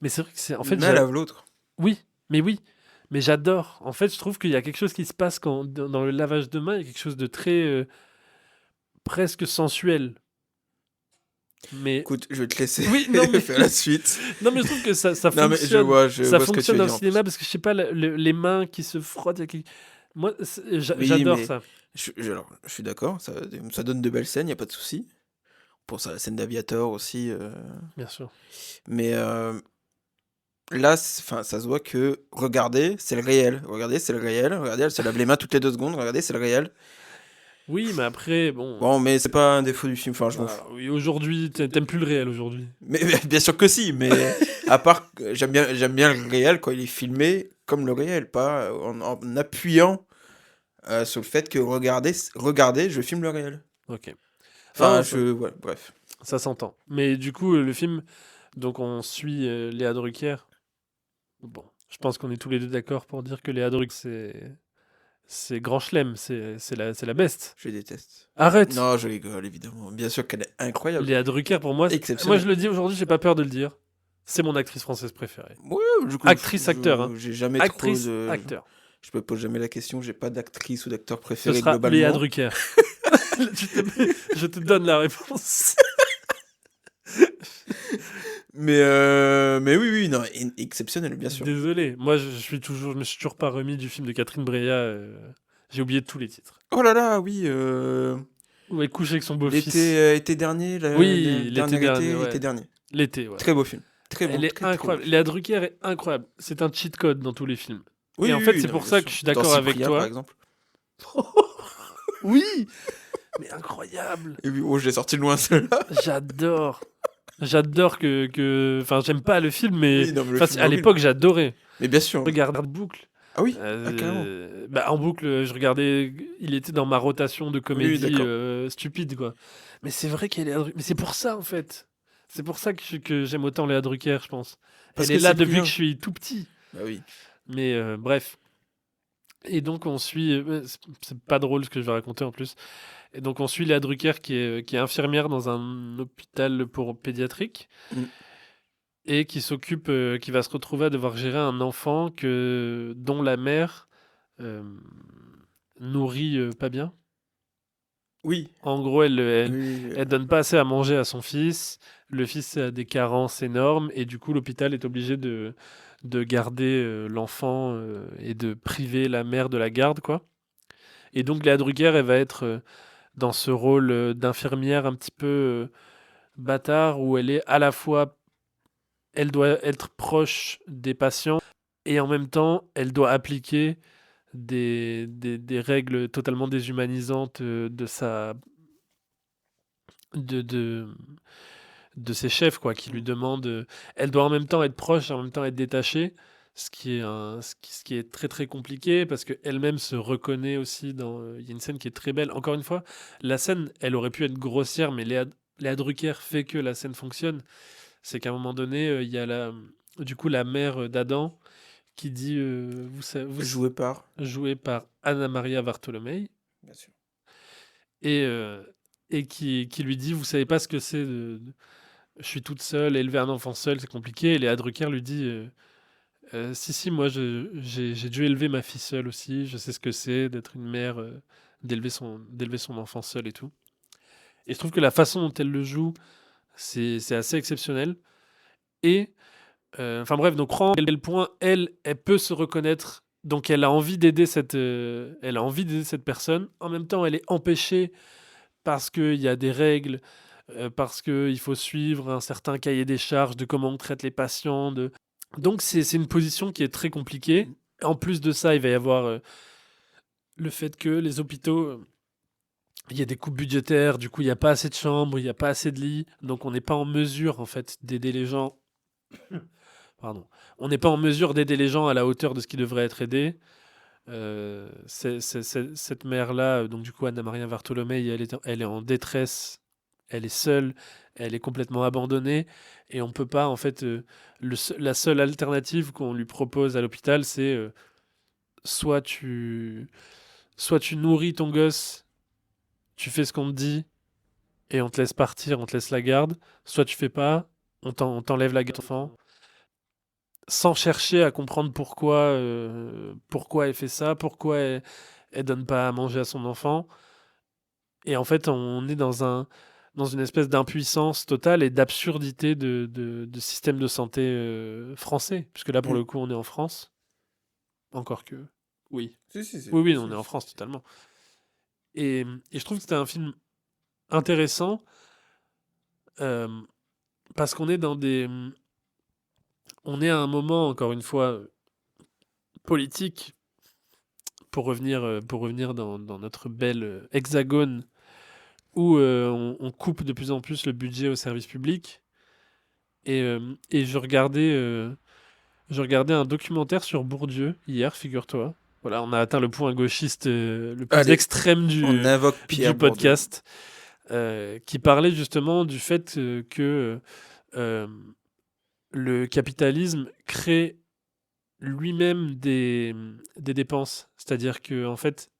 Mais c'est vrai que c'est. En fait, L'un lave l'autre. oui, mais oui. Mais j'adore. En fait, je trouve qu'il y a quelque chose qui se passe dans le lavage de mains. Il y a quelque chose de très. Presque sensuel. Mais. Écoute, je vais te laisser Oui, non, mais. faire la suite. Non, mais je trouve que ça Non, mais je fonctionne. vois, Ça ce que tu fonctionne veux dans le dire. En cinéma plus. parce que je sais pas, les mains qui se frottent. Moi, Oui, j'adore mais ça. alors, je suis d'accord, ça donne de belles scènes, y a pas de souci. On pense à la scène d'Aviator aussi. Bien sûr. Mais là, ça se voit que regardez, c'est le réel. Regardez, c'est le réel. Regardez, elle se lave les mains toutes les 2 secondes. Regardez, c'est le réel. Oui, mais après, bon, Bon, mais c'est pas un défaut du film, enfin, je m'en fous. voilà, oui, aujourd'hui, t'aimes plus le réel aujourd'hui. Mais bien sûr que si, mais à part, que j'aime bien le réel quand il est filmé comme le réel, pas en appuyant sur le fait que regardez, je filme le réel. Ok. Enfin, Non, ouais, bref. ça s'entend. Mais du coup, le film, donc on suit Léa Drucker. Bon, je pense qu'on est tous les deux d'accord pour dire que Léa Drucker, c'est grand chelem, c'est la best. Je déteste. Arrête! Non, je rigole, évidemment. Bien sûr qu'elle est incroyable. Léa Drucker, pour moi, je Exceptionnelle. le dis aujourd'hui, j'ai pas peur de le dire. C'est mon actrice française préférée. Ouais, du coup, Actrice, acteur, hein. j'ai jamais trop Actrice, de. acteur. Je me pose jamais la question, j'ai pas d'actrice ou d'acteur Ce préféré sera Léa globalement. Drucker. Je te donne la réponse. Mais oui, oui, non, exceptionnel, bien sûr. Désolé, moi je me suis toujours pas remis du film de Catherine Breillat. J'ai oublié tous les titres. Oh là là, oui, Où elle couche avec son beau-fils. l'été dernier, Oui, l'été dernier dernier, été ouais. dernier. L'été, ouais. Très beau film. Très bon, Elle est très très beau incroyable. film. Léa Drucker est incroyable. C'est un cheat code dans tous les films. Oui, Et en oui, fait, oui, c'est non, mais pour bien ça que sûr. je suis Dans d'accord avec Cyprien, par toi. exemple. Oui, mais incroyable. Et oui, oh, je l'ai sorti de loin, celle-là. J'adore. J'adore Enfin, j'aime pas le film, mais Oui, non, mais le enfin, film est à horrible. l'époque, j'adorais. Mais bien sûr. Regarde en boucle. Ah oui, ah, carrément. Bah, en boucle, je regardais. Il était dans ma rotation de Oui, oui, comédie d'accord. stupide, quoi. Mais c'est vrai qu'elle est. Mais c'est pour ça, en fait. C'est pour ça que j'aime autant Léa Drucker, je pense. Parce Elle que est là depuis que Cyprien. je suis tout petit. Bah oui. Mais bref. Et donc, on suit. C'est pas drôle ce que je vais raconter en plus. Et donc, on suit Léa Drucker qui est infirmière dans un hôpital pour pédiatrique Mm. et qui va se retrouver à devoir gérer un enfant dont la mère euh, nourrit pas bien. Oui. En gros, Oui, elle donne pas assez à manger à son fils. Le fils a des carences énormes et du coup, l'hôpital est obligé de garder l'enfant et de priver la mère de la garde, quoi. Et donc, Léa Drucker, elle va être dans ce rôle d'infirmière un petit peu bâtard où elle est à la fois, elle doit être proche des patients et en même temps, elle doit appliquer des règles totalement déshumanisantes de, de, de ses chefs, quoi, qui lui demandent. Elle doit en même temps être proche et en même temps être détachée, ce qui est très très compliqué parce qu'elle-même se reconnaît aussi dans. Il y a une scène qui est très belle. Encore une fois, la scène, elle aurait pu être grossière, mais Léa Drucker fait que la scène fonctionne. C'est qu'à un moment donné, il y a du coup la mère d'Adam qui dit, joué par. jouée par Anna Maria Bartolomei, Bien sûr. et, euh, et qui lui dit, vous savez pas ce que c'est je suis toute seule, élever un enfant seul, c'est compliqué. Et Léa Drucker lui dit, si, si, moi j'ai dû élever ma fille seule aussi, je sais ce que c'est d'être une mère, d'élever son enfant seul et tout. Et je trouve que la façon dont elle le joue, c'est assez exceptionnel. Et, enfin bref, donc rend à quel point elle peut se reconnaître. Donc elle a envie d'aider elle a envie d'aider cette personne. En même temps, elle est empêchée parce qu'il y a des règles, parce qu'il faut suivre un certain cahier des charges de comment on traite les patients. Donc c'est une position qui est très compliquée. En plus de ça, il va y avoir le fait que les hôpitaux, il y a des coupes budgétaires, du coup il n'y a pas assez de chambres, il n'y a pas assez de lits, donc on n'est pas en mesure en fait d'aider les gens. Pardon. On n'est pas en mesure d'aider les gens à la hauteur de ce qui devrait être aidé. Cette mère-là, donc du coup Anna Maria Bartolomei, elle est en détresse, elle est seule, elle est complètement abandonnée, et on peut pas en fait. La seule alternative qu'on lui propose à l'hôpital, c'est soit tu, soit tu nourris ton gosse, tu fais ce qu'on te dit, et on te laisse partir, on te laisse la garde, soit tu fais pas, on t'enlève la garde enfant, sans chercher à comprendre pourquoi elle fait ça, pourquoi elle donne pas à manger à son enfant. Et en fait, on est dans une espèce d'impuissance totale et d'absurdité de système de santé français. Puisque là, pour Mm. le coup, on est en France. Encore que. Oui. Si, si, si. Oui, oui, on Si, est en si, France si. totalement. Et je trouve que c'était un film intéressant euh, parce qu'on est dans des. On est à un moment, encore une fois, politique pour revenir dans notre belle hexagone où on coupe de plus en plus le budget au service public. Et je regardais un documentaire sur Bourdieu hier, figure-toi. Voilà, on a atteint le point gauchiste le plus Allez, extrême on invoque du Pierre Bourdieu. podcast, qui parlait justement du fait que euh, le capitalisme crée lui-même des dépenses. C'est-à-dire que en fait,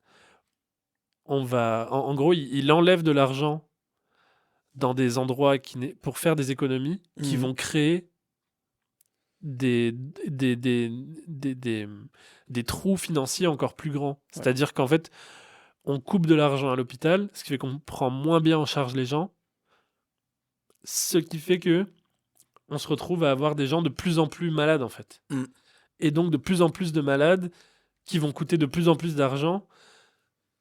en gros, il enlève de l'argent dans des endroits pour faire des économies qui Mhm. vont créer des, des, des, des, des, des trous financiers encore plus grands. Ouais. C'est-à-dire qu'en fait, on coupe de l'argent à l'hôpital, ce qui fait qu'on prend moins bien en charge les gens, ce qui fait que on se retrouve à avoir des gens de plus en plus malades, en fait. Mm. Et donc, de plus en plus de malades qui vont coûter de plus en plus d'argent.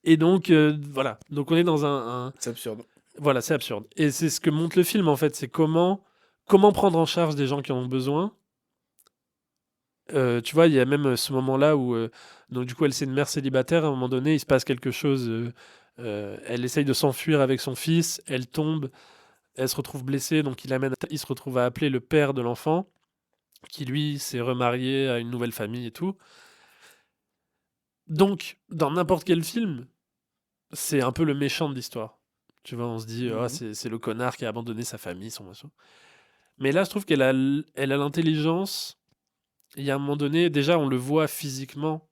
Et donc, voilà. Donc, on est dans C'est absurde. Voilà, c'est absurde. Et c'est ce que montre le film, en fait. C'est comment prendre en charge des gens qui en ont besoin. Tu vois, il y a même ce moment-là où, donc du coup, elle, c'est une mère célibataire. À un moment donné, il se passe quelque chose. Elle essaye de s'enfuir avec son fils. Elle tombe. Elle se retrouve blessée. Donc, il se retrouve à appeler le père de l'enfant, qui lui s'est remarié à une nouvelle famille et tout. Donc, dans n'importe quel film, c'est un peu le méchant de l'histoire. Tu vois, on se dit, ah, Mhm. c'est le connard qui a abandonné sa famille, son machin. Mais là, je trouve elle a l'intelligence. Il y a un moment donné, déjà, on le voit physiquement.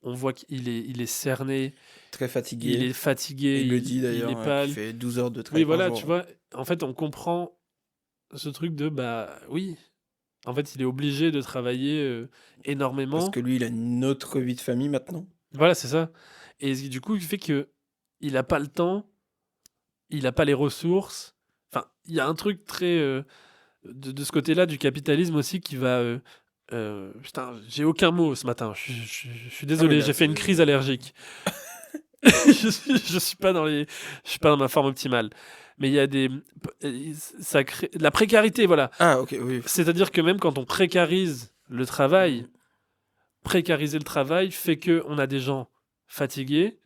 On voit il est cerné, Très il fatigué. est fatigué, Il le dit il est d'ailleurs, qu'il pâle. fait 12 heures de Oui, travail par voilà, jour. tu vois. En fait, on comprend ce truc de, bah oui. En fait, il est obligé de travailler Parce énormément. que lui, il a une autre vie de famille maintenant. Voilà, c'est ça. Et du coup, il fait que il n'a pas le temps, il n'a pas les ressources. Enfin, il y a un truc très de ce côté-là du capitalisme aussi qui va. Putain, j'ai aucun mot ce matin. Je suis Ah, mais désolé, là, j'ai fait une c'est. crise allergique. Je suis pas je suis pas dans ma forme optimale. Mais il y a ça crée la précarité, voilà. Ah, ok, oui. C'est-à-dire que même quand on précarise le travail, Mhm. précariser le travail fait que on a des gens fatigués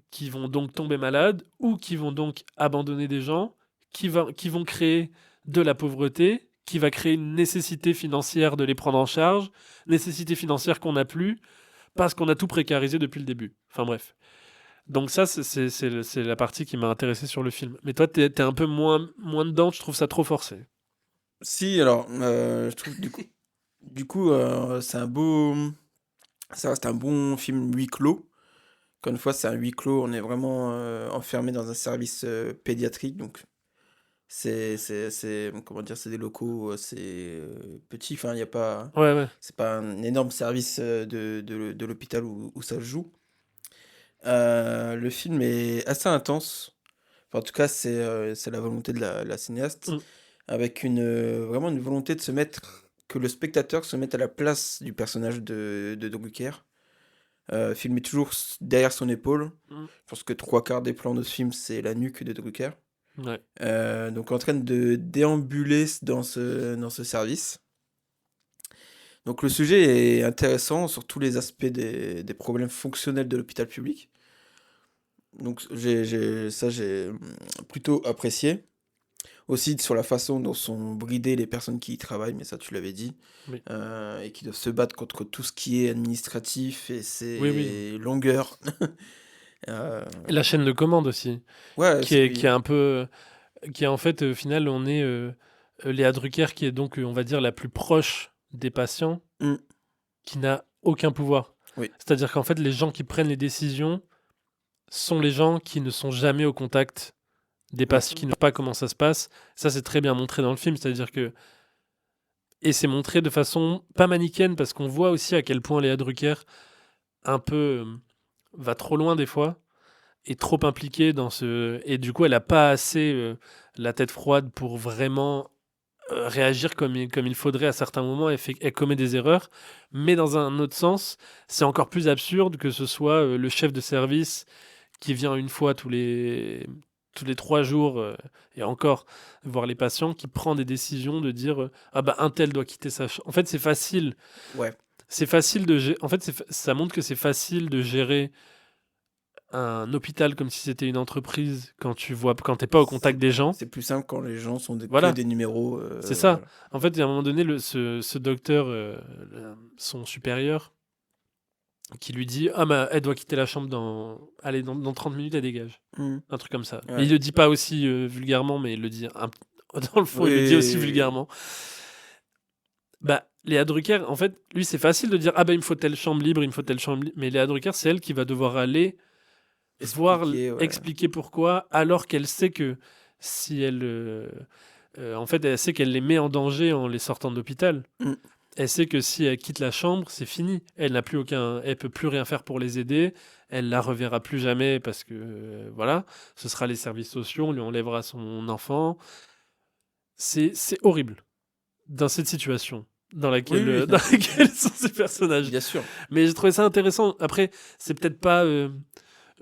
qui vont donc tomber malades ou qui vont donc abandonner des gens, qui vont créer de la pauvreté, qui va créer une nécessité financière de les prendre en charge, nécessité financière qu'on n'a plus parce qu'on a tout précarisé depuis le début. Enfin bref. Donc ça, c'est la partie qui m'a intéressé sur le film. Mais toi, t'es un peu moins dedans, je trouve ça trop forcé. Si, alors, je trouve du coup, c'est un beau. Ça reste un bon film huis clos. Encore une fois, c'est un huis clos, on est vraiment enfermé dans un service pédiatrique, donc comment dire, c'est des locaux assez petits, enfin, il y a pas, Ouais, ouais. c'est pas un énorme service de l'hôpital où ça se joue. Le film est assez intense, enfin, en tout cas, c'est la volonté de la cinéaste, Mm. avec vraiment une volonté que le spectateur se mette à la place du personnage de Drucker. Filmé toujours derrière son épaule. Mm. Je pense que trois quarts des plans de ce film, c'est la nuque de Drucker. Ouais. Donc en train de déambuler dans ce service. Donc le sujet est intéressant sur tous les aspects des problèmes fonctionnels de l'hôpital public. Donc j'ai plutôt apprécié. Aussi sur la façon dont sont bridées les personnes qui y travaillent, mais ça tu l'avais dit. Oui. Et qui doivent se battre contre tout ce qui est administratif et Oui, oui. ses longueurs. Et la chaîne de commande aussi, Ouais, qui est un peu, qui est en fait, au final, on est Léa Drucker, qui est donc, on va dire, la plus proche des patients, Mm, qui n'a aucun pouvoir. oui. C'est-à-dire qu'en fait, les gens qui prennent les décisions sont les gens qui ne sont jamais au contact des Ouais. patients, qui ne savent pas comment ça se passe. Ça, c'est très bien montré dans le film, c'est-à-dire que et c'est montré de façon pas manichéenne, parce qu'on voit aussi à quel point Léa Drucker un peu va trop loin des fois, est trop impliquée dans ce et du coup, elle a pas assez la tête froide pour vraiment réagir comme il faudrait à certains moments. Elle commet des erreurs, mais dans un autre sens, c'est encore plus absurde que ce soit le chef de service qui vient une fois tous les 3 jours, et encore, voir les patients, qui prend des décisions de dire ah bah un tel doit quitter sa chambre. En fait, c'est facile. Ouais. c'est facile de gérer. En fait, ça montre que c'est facile de gérer un hôpital comme si c'était une entreprise quand t'es pas au C'est contact des gens. c'est plus simple quand les gens sont que Voilà, des numéros. c'est ça. Voilà. En fait, il y a un moment donné, ce docteur, son supérieur, qui lui dit: «Ah bah, elle doit quitter la chambre allez, dans 30 minutes, elle dégage». Hmm. Un truc comme ça. Mais Ouais. il le dit pas aussi vulgairement, mais il le dit dans le fond, il le dit aussi Oui. vulgairement. Bah, Léa Drucker, en fait, lui, c'est facile de dire: «Ah bah, il me faut telle chambre libre, il me faut telle chambre libre». Mais Léa Drucker, c'est elle qui va devoir aller voir, Expliquer, ouais. expliquer pourquoi, alors qu'elle sait que si elle, en fait, elle sait qu'elle les met en danger en les sortant de l'hôpital. Hmm. Elle sait que si elle quitte la chambre, c'est fini. Elle peut plus rien faire pour les aider. Elle la reverra plus jamais parce que voilà, ce sera les services sociaux, on lui enlèvera son enfant. C'est horrible dans cette situation Oui, oui, dans non, laquelle sont ces personnages. bien sûr. Mais j'ai trouvé ça intéressant. Après, c'est peut-être pas.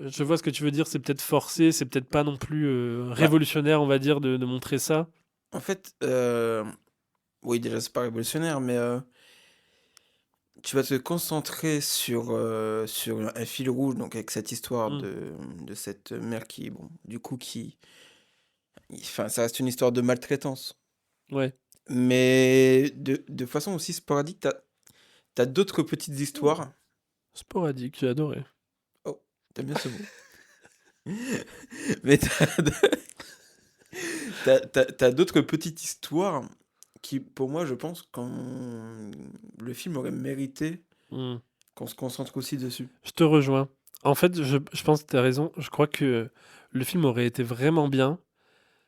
Je vois ce que tu veux dire. C'est peut-être forcé. C'est peut-être pas non plus Bah, révolutionnaire, on va dire, de montrer ça. en fait, oui, déjà, c'est pas révolutionnaire, mais tu vas te concentrer sur un fil rouge, donc avec cette histoire Mm. de cette mère qui, bon, du coup, enfin, ça reste une histoire de maltraitance. Ouais. Mais de façon aussi sporadique, t'as d'autres petites Oh, histoires. sporadique, j'ai adoré. Oh, t'aimes bien ce mot. Mais t'as d'autres petites histoires qui, pour moi, je pense, quand le film aurait mérité Mm. qu'on se concentre aussi dessus. Je te rejoins. En fait, je pense que tu as raison. Je crois que le film aurait été vraiment bien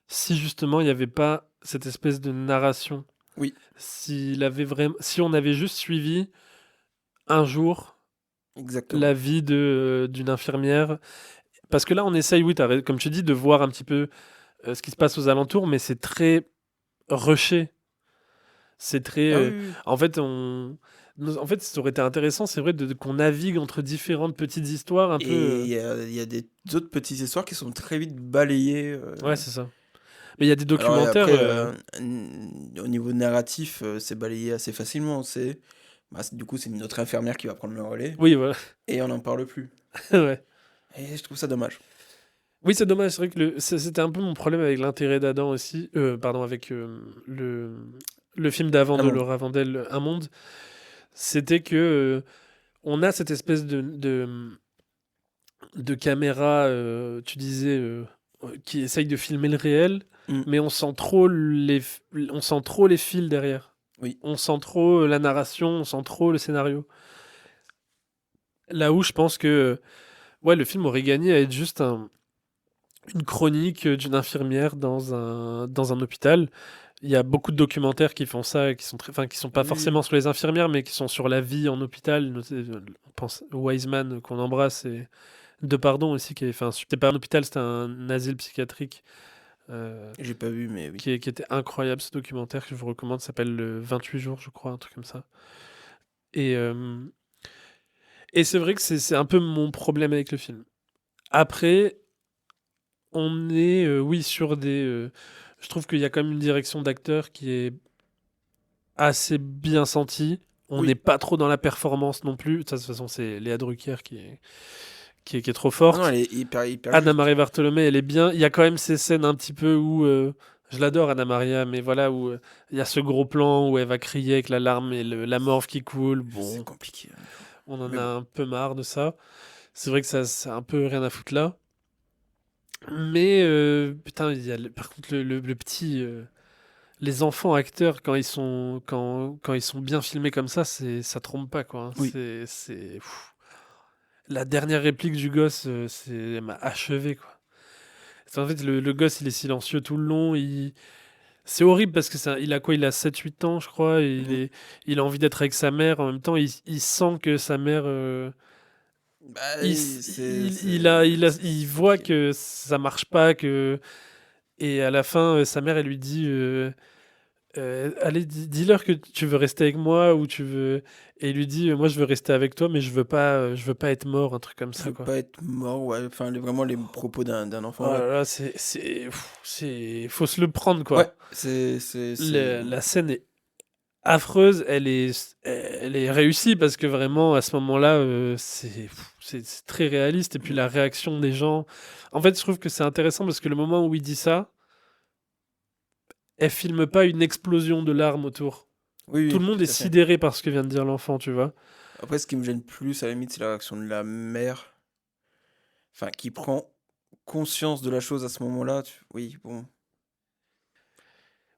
si justement il n'y avait pas cette espèce de narration. Oui, Si on avait juste suivi un jour exactement. la vie d'une infirmière. Parce que là, on essaye, oui, comme tu dis, de voir un petit peu ce qui se passe aux alentours, mais c'est très rushé. C'est très. Ah oui, oui, oui. En fait, ça aurait été intéressant, c'est vrai, qu'on navigue entre différentes petites histoires un peu. Et il y a des autres petites histoires qui sont très vite balayées. Ouais, c'est ça. Mais il y a des Alors documentaires. après, au niveau narratif, c'est balayé assez facilement. Du coup, c'est une autre infirmière qui va prendre le relais Oui, voilà. et on n'en parle plus. Ouais. Et je trouve ça dommage. Oui, c'est dommage. C'est vrai que c'était un peu mon problème avec l'intérêt d'Adam aussi. Pardon, avec le film d'avant Ah de bon. Laura Vandel, Un Monde. C'était que on a cette espèce de caméra, tu disais, qui essaye de filmer le réel, Mm. mais on sent trop les fils derrière. Oui, On sent trop la narration, on sent trop le scénario. Là où je pense que ouais, le film aurait gagné à être juste une chronique d'une infirmière dans un hôpital. Il y a beaucoup de documentaires qui font ça, enfin, qui sont pas oui, forcément sur les infirmières, mais qui sont sur la vie en hôpital. On pense Wiseman qu'on embrasse et Pardon aussi qui avait fait c'était pas un hôpital, c'était un asile psychiatrique j'ai pas vu, mais oui. qui était incroyable ce documentaire que je vous recommande. Ça s'appelle le 28 jours, je crois, un truc comme ça. Et et c'est vrai que c'est un peu mon problème avec le film. Après, on est oui sur des je trouve qu'il y a quand même une direction d'acteur qui est assez bien sentie. On n'est Oui. pas trop dans la performance non plus. De toute façon, c'est Léa Drucker qui est trop Ah non, elle forte. est hyper Anna juste. Maria Bartholomé, elle est bien. Il y a quand même ces scènes un petit peu où je l'adore, Anna Maria, mais voilà, où il y a ce gros plan où elle va crier avec la larme et la morve qui coule. C'est Bon, compliqué, hein, des fois. on en Mais a bon. un peu marre de ça. C'est vrai que ça a un peu rien à foutre là. Mais putain, par contre, le petit. Les enfants acteurs, quand ils sont bien filmés comme ça trompe pas, quoi, hein. Oui. Pfff. La dernière réplique du gosse, elle m'a achevé, quoi. En fait, le gosse, il est silencieux tout le long. C'est horrible parce que il a quoi? Il a 7 8 ans, je crois. Et Mhm. il a envie d'être avec sa mère. En même temps, il sent que sa mère. Bah, Il c'est voit compliqué. que ça marche pas. Et à la fin, sa mère, elle lui dit allez, dis-leur que tu veux rester avec moi ou tu veux. Et il lui dit moi, je veux rester avec toi, mais je veux pas être mort, un truc comme Je ça, veux quoi. pas être mort, ouais. Enfin, vraiment les propos d'un Oh enfant, ouais. là là, faut se le prendre, Ouais, quoi. La scène est affreuse, elle est réussie parce que vraiment, à ce moment-là, c'est très réaliste. Et puis la réaction des gens. En fait, je trouve que c'est intéressant parce que le moment où il dit ça, elle filme pas une explosion de larmes autour. Oui, Tout oui, le monde est tout à fait. sidéré par ce que vient de dire l'enfant, tu vois. Après, ce qui me gêne plus, à la limite, c'est la réaction de la mère, enfin, qui prend conscience de la chose à ce moment-là. Oui, bon.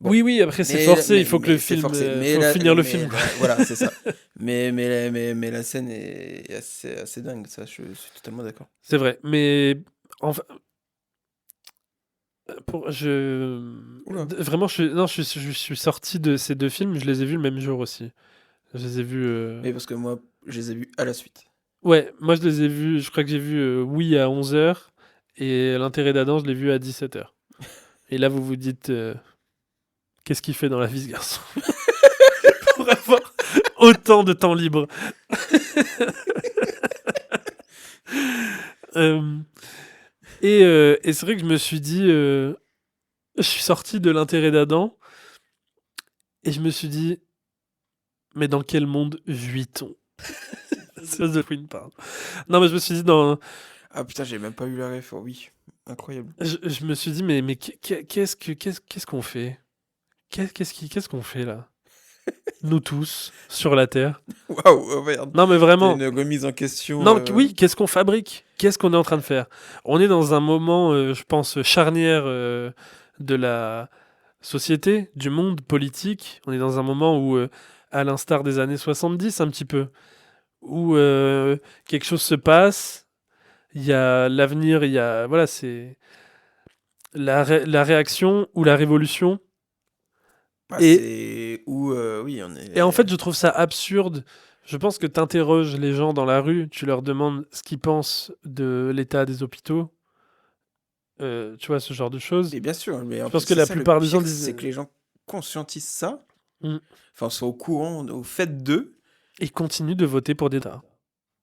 Bon. Oui, oui, après c'est Mais, forcé, il mais, faut que le mais c'est film, forcé. faut finir le film, quoi. Voilà, c'est ça. Mais la scène est assez dingue, ça, je suis totalement d'accord. C'est vrai, mais enfin, Oula. vraiment, non, je suis sorti de ces deux films, je les ai vus le même jour aussi. Je les ai vus. Mais parce que moi, je les ai vus à la suite. Ouais, moi je les ai vus, je crois que j'ai vu Oui à 11h et L'intérêt d'Adam, je l'ai vu à 17h. Et là, vous vous dites, qu'est-ce qu'il fait dans la vie, ce garçon, pour avoir autant de temps libre. Euh, et c'est vrai que je me suis dit, je suis sorti de L'intérêt d'Adam et je me suis dit, mais dans quel monde vit-on? C'est de Queen parle. Non, mais je me suis dit, Ah putain, j'ai même pas eu la ref. Oh oui, incroyable. je me suis dit, mais qu'est-ce qu'on fait? Qu'est-ce qu'on fait là? Nous tous, sur la Terre. Waouh, oh merde. Non, mais T'as vraiment. une remise en question. Non, oui, qu'est-ce qu'on fabrique? Qu'est-ce qu'on est en train de faire? On est dans un moment, je pense, charnière de la société, du monde politique. On est dans un moment où, à l'instar des années 70, un petit peu, où quelque chose se passe, il y a l'avenir, il y a. Voilà, c'est la réaction ou la révolution. Ah, Et, c'est où, oui, on et en est. fait, je trouve ça absurde. Je pense que tu interroges les gens dans la rue, tu leur demandes ce qu'ils pensent de l'état des hôpitaux, tu vois, ce genre de choses. Mais bien sûr, mais Je en plus, pense que c'est la ça le plupart des gens pire, disent. c'est que les gens conscientisent ça, Hmm. enfin, sont au courant, au fait d'eux. Ils continuent de voter pour des tas.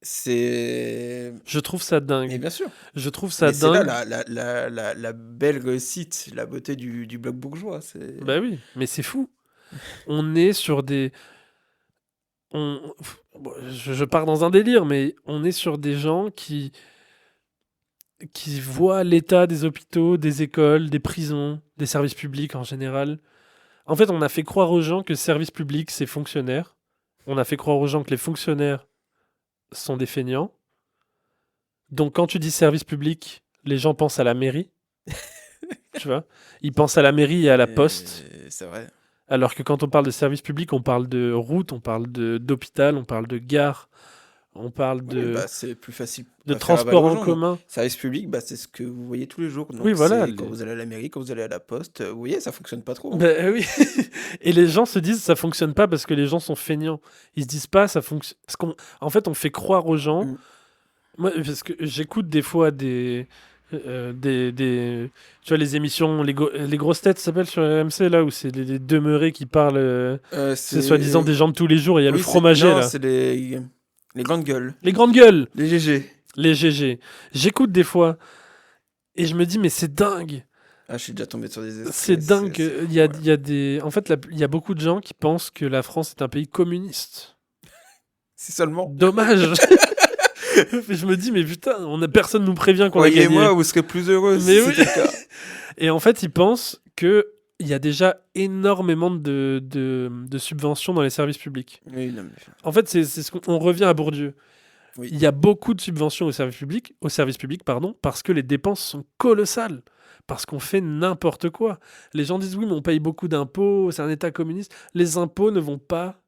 C'est. Je trouve ça Mais dingue. bien sûr. Je trouve ça Mais c'est là dingue. la belle réussite, la beauté du bloc bourgeois. C'est. Bah oui, mais c'est fou. On est sur des. Bon, je pars dans un délire, mais on est sur des gens qui voient l'état des hôpitaux, des écoles, des prisons, des services publics en général. En fait, on a fait croire aux gens que service public, c'est fonctionnaire. On a fait croire aux gens que les fonctionnaires sont des feignants. Donc, quand tu dis service public, les gens pensent à la mairie, tu vois. Ils pensent à la mairie et à la poste. C'est vrai. Alors que quand on parle de service public, on parle de route, on parle d'hôpital, on parle de gare, on parle Oui, bah, c'est plus facile de à faire avaler transport aux en gens. commun. Service public, bah, c'est ce que vous voyez tous les jours. Oui, Donc, voilà. c'est quand vous allez à la mairie, quand vous allez à la poste, vous voyez, ça fonctionne pas trop. Hein. Ben oui. Et les gens se disent ça fonctionne pas parce que les gens sont feignants. Ils se disent pas ça fonctionne. En fait, on fait croire aux gens. Mm. Moi, parce que j'écoute des fois tu vois, les émissions, les grosses têtes ça s'appelle sur RMC, là, où c'est les demeurés qui parlent, c'est soi-disant des gens de tous les jours, et il y a le Oui, fromager, non, là. c'est les grandes gueules, Les grandes gueules, les GG. les GG. J'écoute des fois, et je me dis, mais c'est dingue. Ah, je suis déjà tombé sur des extraits. C'est dingue. C'est Il y a, fou, il y a des... En fait, il y a beaucoup de gens qui pensent que la France est un pays communiste. Si seulement. Dommage. Je me dis, mais putain, personne nous prévient qu'on a gagné. Croyez-moi, vous serez plus heureux Mais si oui. c'était le cas. Et en fait, ils pensent que il y a déjà énormément de subventions dans les services publics. Oui, non, mais... En fait, c'est ce qu'on revient à Bourdieu. Oui. Il y a beaucoup de subventions au service public, pardon, parce que les dépenses sont colossales. Parce qu'on fait n'importe quoi. Les gens disent oui, mais on paye beaucoup d'impôts, c'est un État communiste. Les impôts ne vont pas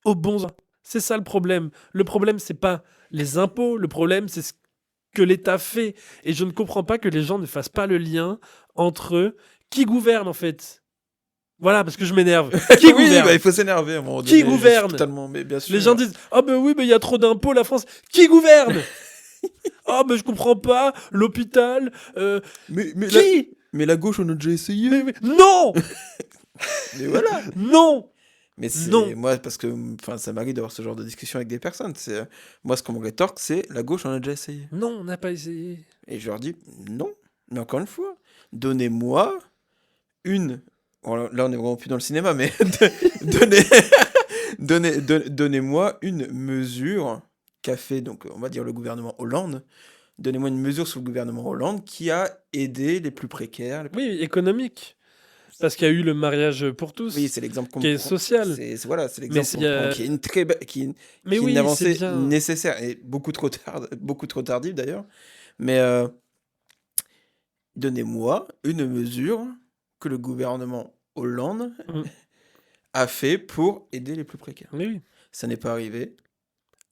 aux bons. C'est ça le problème. Le problème, c'est pas les impôts. Le problème, c'est ce que l'État fait. Et je ne comprends pas que les gens ne fassent pas le lien entre qui gouverne, en fait. Voilà, parce que je m'énerve. Qui oui, gouverne bah, il faut s'énerver à un moment Qui donné, je suis gouverne totalement, mais bien sûr. Les gens disent ah ben oui, mais il y a trop d'impôts, la France. Qui gouverne Ah ben je comprends pas. L'hôpital. Mais Qui la gauche, on a déjà essayé. Non Mais voilà. Non Mais c'est Non. moi, parce que enfin, ça m'arrive d'avoir ce genre de discussion avec des personnes. C'est moi, ce qu'on me rétorque, c'est la gauche, on a déjà essayé. Non, on n'a pas essayé. Et je leur dis non. Mais encore une fois, donnez-moi une Bon, là, on est vraiment plus dans le cinéma, mais donnez-moi une mesure qu'a fait, donc, on va dire, le gouvernement Hollande. Donnez-moi une mesure sur le gouvernement Hollande qui a aidé les plus précaires. Oui, économique. Parce qu'il y a eu le mariage pour Oui, tous, c'est l'exemple qu'on qui est prend. social. Voilà, c'est Mais l'exemple il qu'on y prend, a... qui est une très Mais qui est une oui, c'est avancée bien. nécessaire et beaucoup trop tardive d'ailleurs. Mais donnez-moi une mesure que le gouvernement Hollande Mm. a fait pour aider les plus précaires. Mais oui. Ça n'est pas arrivé,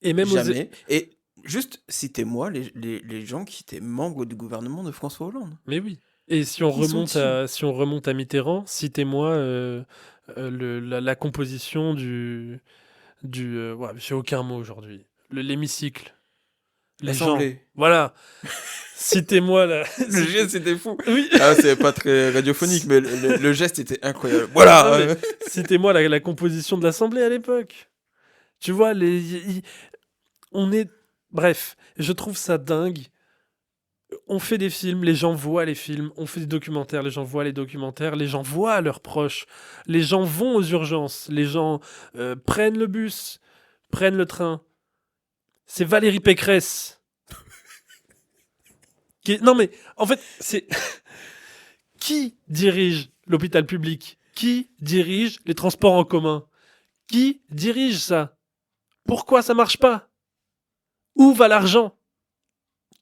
Et même aux... jamais. Et juste citez-moi les gens qui étaient membres du gouvernement de François Hollande. Mais oui. Et si on Qui remonte sont-ils? si on remonte à Mitterrand, citez-moi la composition ouais, j'ai aucun mot aujourd'hui. L'hémicycle. Les gens. L'Assemblée. Voilà. Citez-moi la... Le geste c'était fou. Oui. Ah, c'est pas très radiophonique, mais le geste était incroyable. Voilà. Non, mais citez-moi la composition de l'Assemblée à l'époque. Tu vois, on est... Bref, je trouve ça dingue. On fait des films, les gens voient les films. On fait des documentaires, les gens voient les documentaires. Les gens voient leurs proches. Les gens vont aux urgences. Les gens prennent le bus, prennent le train. C'est Valérie Pécresse. Non mais, en fait, c'est... Qui dirige l'hôpital public? Qui dirige les transports en commun? Qui dirige ça? Pourquoi ça marche pas? Où va l'argent?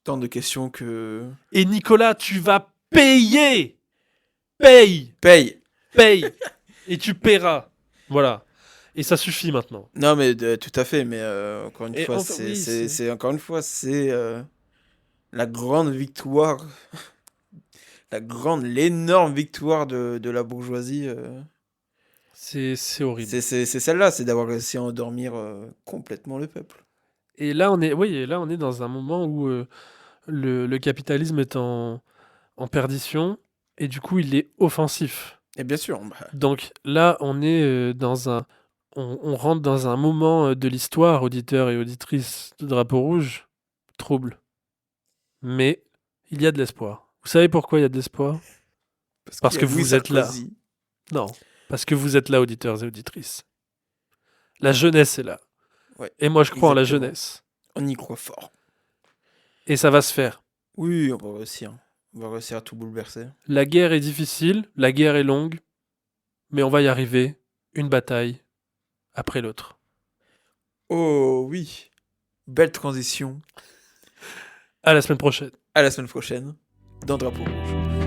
Tant de questions que... Et Nicolas, tu vas payer! Paye! Paye. Paye! Et tu paieras. Voilà. Et ça suffit maintenant. Non, mais tout à fait, mais encore une Et fois, enfin, oui, c'est encore une fois, c'est la grande victoire, l'énorme victoire de la bourgeoisie. c'est horrible. C'est celle-là, c'est d'avoir réussi à endormir complètement le peuple. Et là, on est dans un moment où le capitalisme est en perdition et du coup, il est offensif. Et bien sûr, bah, Donc là, on est on rentre dans un moment de l'histoire, auditeurs et auditrices de Drapeau Rouge, trouble. Mais il y a de l'espoir. Vous savez pourquoi il y a de l'espoir? Parce qu'il y que a Louis vous êtes là. Sarkozy. Non, parce que vous êtes là, auditeurs et auditrices. La jeunesse est là. Ouais, Et moi, je crois en la exactement. jeunesse. On y croit fort. Et ça va se faire. Oui, on va réussir. On va réussir à tout bouleverser. La guerre est difficile, la guerre est longue, mais on va y arriver, une bataille après l'autre. Oh oui, belle transition. À la semaine prochaine. À la semaine prochaine dans Drapeau Rouge.